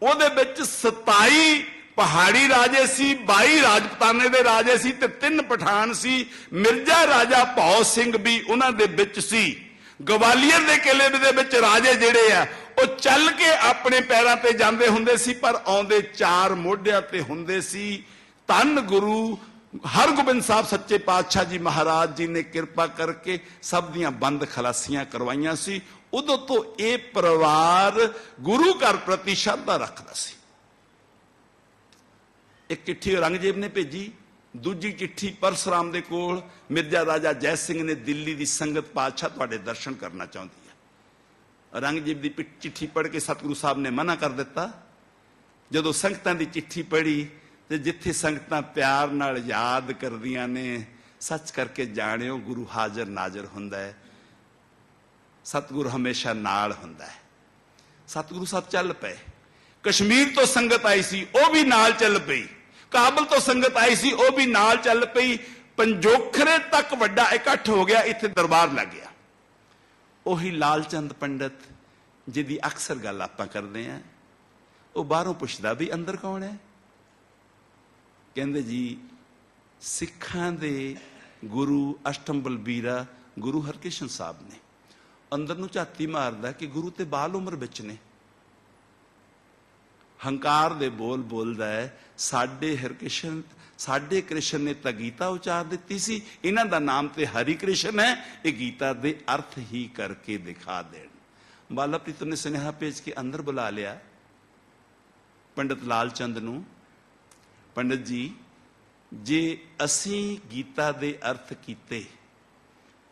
ਉਹਦੇ ਵਿੱਚ 27 पहाड़ी राजे सी, 22 राजपुताने दे राजे सी ते 3 पठान सी। मिर्जा राजा भौ सिंह भी उन्हां दे विच सी। ग्वालियर दे किले दे विच राजे जेड़े आ ਉਹ ਚੱਲ के अपने पैरों ते जांदे हुंदे सी, पर आउंदे 4 ਮੋਢਿਆਂ ते हुंदे सी। धन गुरु हरगोबिंद साहब सच्चे पातशाह जी महाराज जी ने किरपा करके सब दियां बंद खलासियां करवाइयां सी। उदों तो ये परिवार गुरु घर प्रति श्रद्धा रखता सी। एक चिट्ठी औरंगजेब ने भेजी, दूजी चिट्ठी परशुराम दे कोल मिर्जा राजा जय सिंह ने दिल्ली की संगत पातशाह तुहाडे दर्शन करना चाहती है। औरंगजेब की चिट्ठी पढ़ के सतगुरु साहब ने मना कर दिता। जदों संगतां की चिट्ठी पढ़ी तो जिथे संगतां प्यार नाल याद करदियां ने, सच करके जाणियो गुरु हाजर नाजर हुंदा है, सतगुरु हमेशा नाल हुंदा है। सतगुरु साहब चल पे। कश्मीर तो संगत आई सी, वह भी नाल चल पई। काबल तो संगत आई सी, वह भी नाल चल पई। पंजोखरे तक वड्डा इकट्ठ हो गया, इत्थे दरबार लग गया। उही लालचंद पंडित जिहदी अक्सर गल आपां करदे आ, वो बाहरों पुछदा भी अंदर कौन है? कहंदे जी सिखां दे गुरु अष्टम बलबीरा गुरु हरकृष्ण साहब ने। अंदर नूं झाती मारदा कि गुरु ते बाल उम्र विच ने। हंकार दे बोल बोलदा है, साडे हरकृष्ण साडे कृष्ण ने तां गीता उचार दित्ती सी, इन्हां दा नाम ते हरि कृष्ण है, ये गीता दे अर्थ ही करके दिखा देण। बाला प्रीतम ने सुनेहा भेज के अंदर बुला लिया पंडित लालचंद नूं। पंडित जी, जे असी गीता दे अर्थ कीते,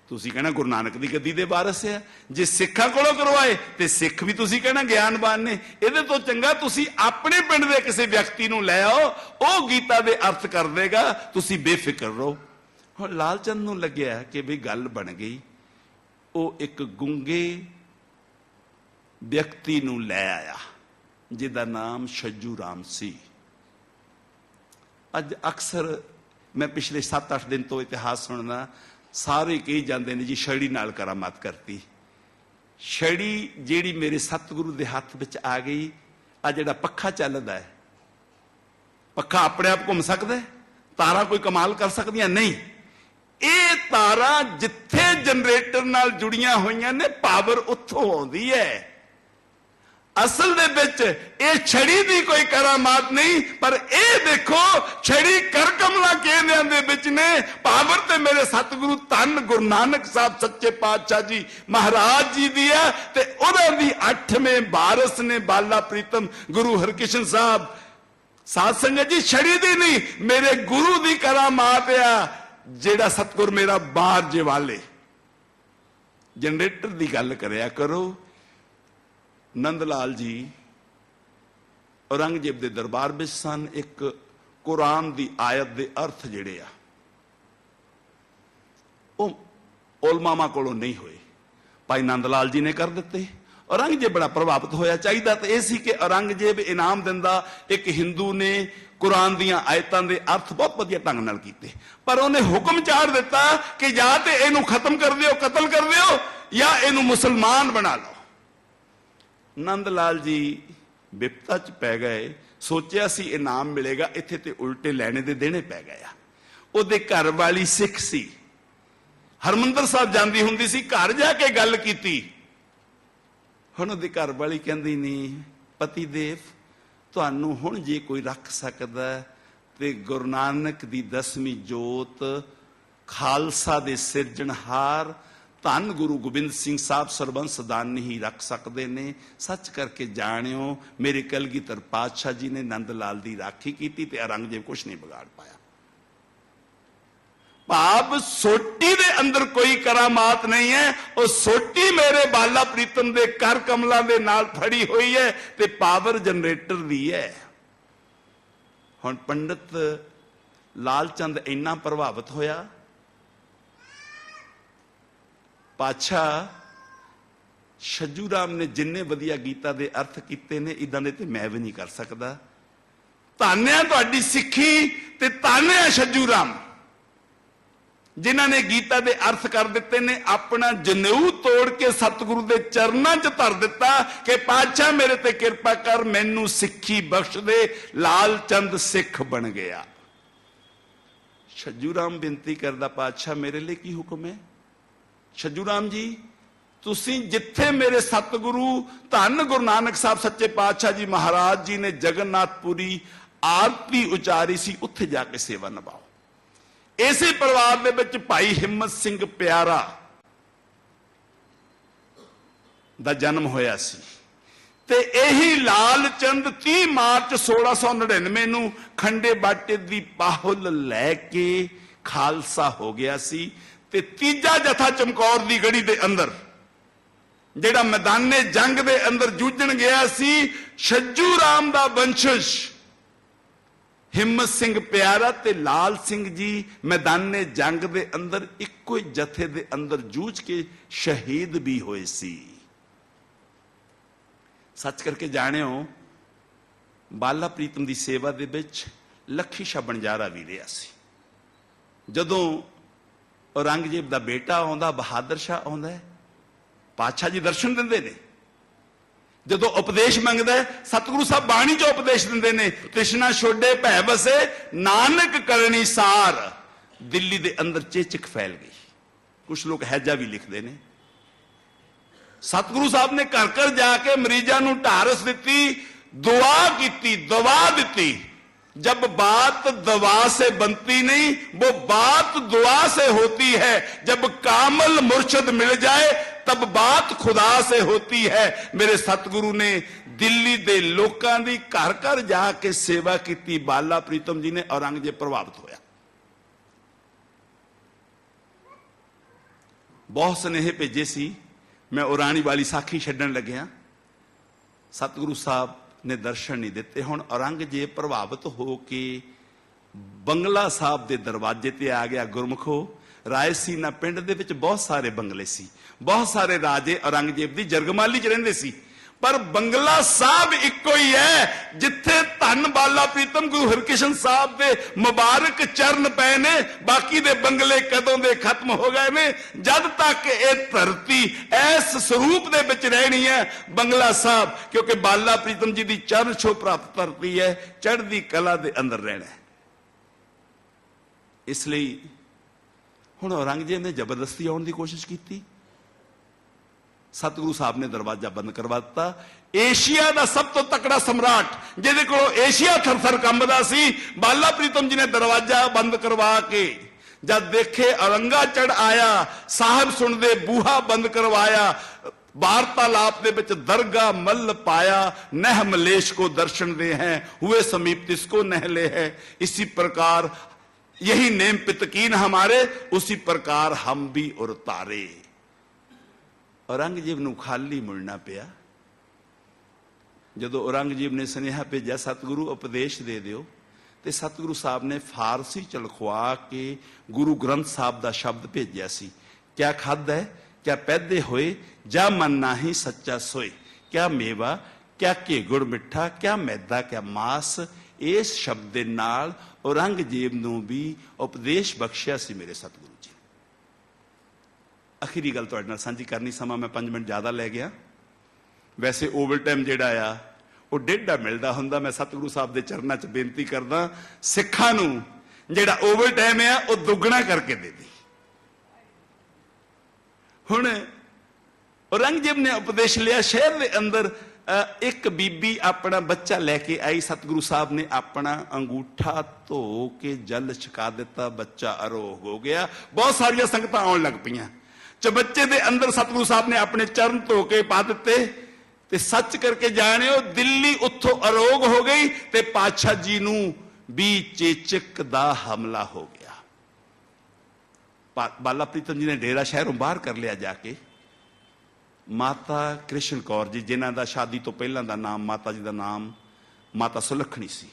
तुसीं कहना गुरु नानक दी गद्दी दे वारस है। जे सिखां कोलों करवाए ते सिख भी तुसीं कहना ज्ञानवान ने। इहदे तो चंगा तुसीं अपने पिंड दे किसी व्यक्ति नूं लै आओ, वो गीता दे अर्थ कर देगा, तुसीं बेफिक्र रहो। हुण लालचंद नूं लग्गिया कि भी गल बन गई। वो एक गुंगे व्यक्ति नूं लै आया जिहदा नाम छज्जू राम सी। अज अक्सर मैं पिछले 7-8 दिन तो इतिहास सुनना, सारे कही जाते हैं जी छड़ी नाल करामात करती। छड़ी जिहड़ी मेरे सतगुरु दे हत्थ विच आ गई, आ जिहड़ा पक्खा चलदा है, पक्खा अपने आप घूम सकदा है? तारा कोई कमाल कर सकदियां? नहीं। ये तारा जिथे जनरेटर नाल जुड़ियां होईयां ने, पावर उत्थों आउंदी है। असल दे विच ये छड़ी दी कोई करामात नहीं, पर ये देखो छड़ी कर कमला कहंदियां दे विच ने, पावर ते मेरे सतगुरु धन गुरु नानक साहब सच्चे पातशाह जी महाराज जी दी है। ते उन्हां दी 8वें वारस ने बाला प्रीतम गुरु हरकृष्ण साहब। साध संगत जी, छड़ी दी नहीं, मेरे गुरु दी करामात आ, जेड़ा सतगुर मेरा बार जवाले। जनरेटर दी गल करया करो। नंद लाल जी औरंगजेब दे दरबार विच सन। एक कुरान दी आयत दे अर्थ जिहड़े आ वो उलमामा कोलों नहीं होए, भाई नंद लाल जी ने कर दिते। औरंगजेब बड़ा प्रभावित होया। चाहिदा तो यह सी कि औरंगजेब इनाम दिंदा। एक हिंदू ने कुरान दियां आयतां दे अर्थ बहुत वधिया ढंग नाल कीते, पर उन्हें हुक्म चाड़ दिता कि या तो इनू खत्म कर दिओ, कतल कर दिओ, या इनू मुसलमान बना लो। नंद लाल जी विपता च पै गए। सोचिया सी इनाम मिलेगा, इत्थे ते उल्टे लैने दे देने पै गए। उहदे घर वाली सिख सी, हरमंदर साहब जांदी हुंदी सी, घर जाके गल कीती। हुण उहदी घर वाली कहंदी नहीं, पति देव तुहानू हुण जे कोई रख सकदा ते गुरु नानक दी 10वीं जोत, खालसा दे सिरजणहार धन गुरु गोबिंद सिंह साहब सरबंस दानी ही रख सकते ने। सच करके जानियो मेरे कलगीधर पातशाह जी ने नंद लाल की राखी की ते औरंगजेब कुछ नहीं बिगाड़ पाया। भाव सोटी दे अंदर कोई करामात नहीं है, और सोटी मेरे बाला प्रीतम दे कर कमलों दे नाल फड़ी हुई है ते पावर जनरेटर दी है। हुण पंडित लालचंद इन्ना प्रभावित होया, पातशाह छज्जू राम ने जिन्ने वधिया गीता दे अर्थ कीते ने, इदां दे ते मैं भी नहीं कर सकदा। धन है तुहाडी सिक्खी ते धन है छज्जू राम, जिन्हां ने गीता दे अर्थ कर दिते ने। अपना जनेऊ तोड़ के सतगुरु दे चरनां च धर दिता कि पातशाह मेरे ते किरपा कर, मैनू सिक्खी बख्श दे। लालचंद सिख बन गया। छज्जू राम बेनती करदा, पातशाह मेरे लिए की हुक्म है? छज्जू राम जी तुसी जिथे मेरे सतगुरु धन गुरु नानक साहब सच्चे पातशाह जी महाराज जी ने जगन्नाथपुरी आरती उचारी सी, उत्थे जाके सेवा निभाओ। इसे परिवार दे विच भाई हिम्मत सिंह प्यारा दा जन्म होया सी, ते यही लालचंद 30 मार्च 1699 नूं खंडे बाटे दी पाहुल लैके खालसा हो गया सी। ते तीजा जथा चमकौर दी गढ़ी दे अंदर जेड़ा मैदाने जंग दे अंदर जूझण गया सी, छज्जू राम दा वंशज हिम्मत सिंह प्यारा ते लाल सिंह जी मैदाने जंग दे अंदर इक्को जथे दे अंदर जूझ के शहीद भी होए सी। सच करके जानियो बाला प्रीतम दी सेवा दे विच लखी शाह बनजारा भी रहा सी। जदों औरंगजेब दा बेटा आउंदा, बहादुर शाह आउंदा है, पातशाह जी दर्शन दिंदे ने। जदों उपदेश मंगदा है, सतगुरु साहब बाणी चो उपदेश दिंदे ने, तृष्णा छोड़े भै बसे नानक करनी सार। दिल्ली दे अंदर चेचक फैल गई। कुछ लोग हैजा भी लिखते ने। सतगुरु साहब ने घर घर जाके मरीजां नूं ढारस दिती, दुआ की, दवा दी। जब बात दवा से बनती नहीं, वो बात दुआ से होती है। जब कामल मुर्शद मिल जाए तब बात खुदा से होती है। मेरे सतगुरु ने दिल्ली दे लोकां दी घर घर जाके सेवा की। बाला प्रीतम जी ने औरंगजेब प्रभावित होया। बहुत स्नेह भेजे सी। मैं उराणी वाली साखी छड्डण लग्या, सतगुरु साहब ने दर्शन नहीं दिते। हुण औरंगजेब प्रभावित होके बंगला साहब के दरवाजे ते आ गया। गुरमुखो, रायसीना पिंड दे विच बहुत सारे बंगले सी, बहुत सारे राजे औरंगजेब दी जरगमाली च रहिंदे सी, पर बंगला साहब इक्को ही है जिथे धन बाला प्रीतम गुरु हरकिशन साहब दे मुबारक चरण पे ने। बाकी दे बंगले कदों दे खत्म हो गए ने। जद तक ये धरती इस स्वरूप दे विच रहनी है बंगला साहब, क्योंकि बाला प्रीतम जी दी चरण छो प्राप्त धरती है, चढ़दी कला दे अंदर रहना है। इसलिए हुण औरंगजेब ने जबरदस्ती आउण दी कोशिश की। सतगुरु साहब ने दरवाजा बंद करवा दिता। एशिया का सब तो तकड़ा सम्राट जिहदे कोल एशिया थर-थर कंबदा सी, बाला प्रीतम जी ने दरवाजा बंद करवा के जब देखे औरंगा चढ़ आया, साहब सुनदे बूहा बंद करवाया। वार्तालाप दे विच दरगाह मल पाया, नह मलेश को दर्शन दे हैं, हुए समीप तिसको नहले है। इसी प्रकार यही नेम पितकीन हमारे, उसी प्रकार हम भी उतारे। औरंगजेब नूं खाली मुड़ना पिया। जदों औरंगजेब ने सुनेहा भेजा सतगुरु उपदेश दे दिओ, ते सतगुरु साहब ने फारसी च लिखवा के गुरु ग्रंथ साहब दा शब्द भेजिया सी। क्या खद है क्या पैदे होए जा मन नाही सच्चा सोए, क्या मेवा क्या घे गुड़ मिठा, क्या मैदा क्या मास। इस शब्द दे नाल औरंगजेब नूं भी उपदेश बख्शिया सी मेरे सतगुरु जी। आखिरी गल तुहाडे नाल सांझी करनी, समा मैं 5 मिनट ज़्यादा लै गया। वैसे ओवल टाइम जिहड़ा आ वो 1.5 मिलदा हुंदा। मैं सतगुरु साहब दे चरनां च बेनती करदा, सिखां नूं जिहड़ा ओवल टाइम आ वो दुगना करके दे दी। हुण औरंगजेब ने उपदेश लिया, शहर के अंदर एक बीबी अपना बच्चा लैके आई, सतगुरु साहब ने अपना अंगूठा धो के जल छका दिता, बच्चा अरोग हो गया। बहुत सारिया संगत आउण लग पईयां। चबच्चे दे अंदर सतगुरु साहब ने अपने चरण धो के पा दिते ते सच करके जाणिओ दिल्ली उत्थों अरोग हो गई ते पातशाह जी नूं भी चेचक दा हमला हो गया। बाला प्रीतम जी ने डेरा शहरों बाहर कर लिया जाके। माता कृष्ण कौर जी, जिन्हां दा शादी तो पहलां दा नाम, माता जी दा नाम माता सुलखणी सी,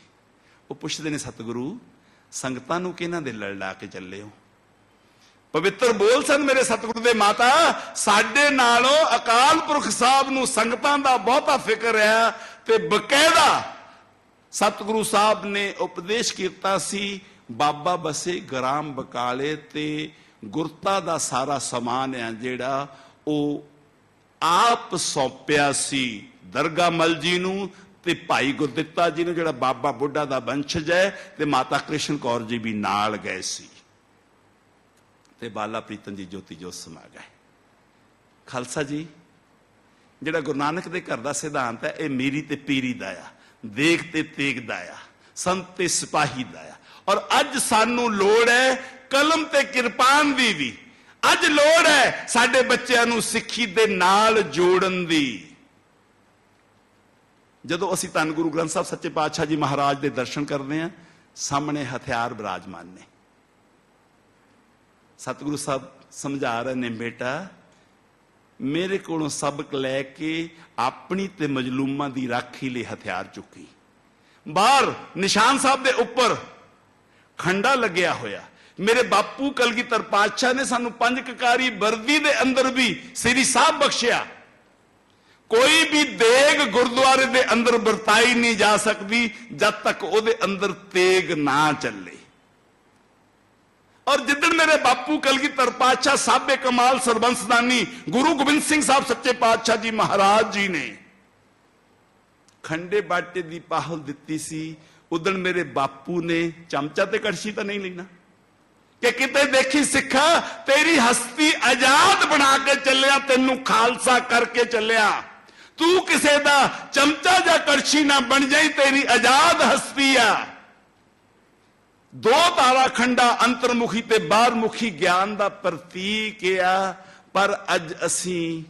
वो पुछदे ने सतगुरु संगतां नूं किहनां दे लड़ ला के चले हो। पवित्र बोल सन मेरे सतगुरु दे माता, साडे नालों अकाल पुरख साहब नूं संगतां दा बहुता फिक्र है ते बकायदा सतगुरु साहब ने उपदेश कीता सी। बाबा बसे ग्राम बकाले ते गुरता दा सारा समान है जिहड़ा वो आप सौंपिया सी दरगाह मल जी नूं ते भाई गुरदित्ता जी नूं, जिहड़ा बाबा बुढ़ा दा वंशज है, ते माता कृष्ण कौर जी भी नाल गए सी ते बाला प्रीतम जी ज्योति जोत समा गए। खालसा जी, जिहड़ा गुरु नानक दे घर दा सिद्धांत है, यह मेरी ते पीरी दा आ, देग ते तेग दा आ, संत ते सिपाही दा आ। और अज सानू लोड़ है कलम ते किरपान दी भी। अज लोड़ है साडे बच्चों नूं सिੱਖੀ दे नाल जोड़न दी। जदों असीं धन गुरु ग्रंथ साहब सच्चे पातशाह जी महाराज दे दर्शन करते हैं, सामने हथियार विराजमान ने। सतगुरु साहब समझा रहे ने, बेटा मेरे कोलों सबक लैके अपनी ते मजलूमां दी राखी लई हथियार चुकी। बाहर निशान साहब दे उपर खंडा लग्या होया। मेरे बापू कलगीधर पातशाह ने सानू 5 ककारी वर्दी दे अंदर भी श्री साहब बख्शिया। कोई भी देग गुरुद्वारे दे अंदर बरताई नहीं जा सकती जब तक ओदे अंदर तेग ना चले। और जिदन मेरे बापू कलगीधर पातशाह साबे कमाल सरबंसदानी गुरु गोबिंद सिंह साहब सच्चे पातशाह जी महाराज जी ने खंडे बाटे दी पाहल दिती सी, उदन मेरे बापू ने चमचा ते कड़छी तो नहीं लेना कि किते देखी सिखा तेरी हस्ती आजाद बना के चलिया, तेनू खालसा करके चलिया। तू किसे दा चमचा जा कड़छी ना बन जाई, तेरी आजाद हस्ती आ। 2 तारा खंडा अंतर्मुखी ते बाहरमुखी ज्ञान दा प्रतीक आ। पर अज असी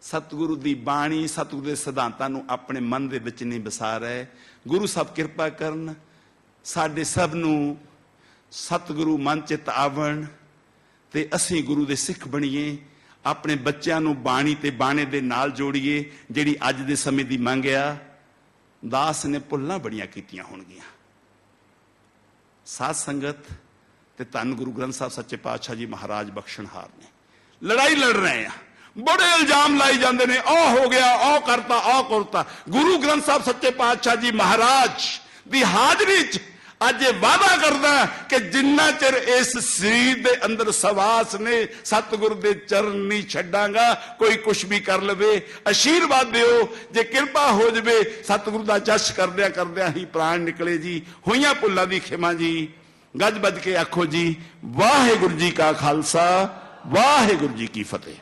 सतगुरु दी बाणी, सतगुरु दे सिद्धांतां नूं अपने मन दे विच नहीं बसा रहे। गुरु साहब किरपा करन, साडे सब नूं सतगुरु मन चित आवण ते असीं गुरु दे सिख बणीए। अपने बच्चों नूं बाणी ते बाणे दे नाल जोड़ीए। जिहड़ी अज दे समय दी मंग आ, दास ने भुल्लां बड़ियां कीतियां होणगीਆਂ। साध संगत ते धन गुरु ग्रंथ साहब सच्चे पातशाह जी महाराज बख्शणहार ने लड़ाई लड़ रहे हैं। बड़े इल्जाम लाई जाते हैं, आ हो गया, आ करता, आ करता। गुरु ग्रंथ साहब सच्चे पातशाह जी महाराज दी हाजरी च अज वादा करदा कि जिन्ना चिर इस शरीर दे अंदर सवास ने सतगुरु दे चरण नहीं छड्डांगा। कोई कुछ भी कर लवे, आशीर्वाद दिओ, जे किरपा हो जावे सतगुरु दा जश करदियां करदियां ही प्राण निकले जी। होइयां भुल्लां दी खिमा जी। गज बज के आखो जी, वाहिगुरू जी का खालसा, वाहिगुरू जी की फतेह।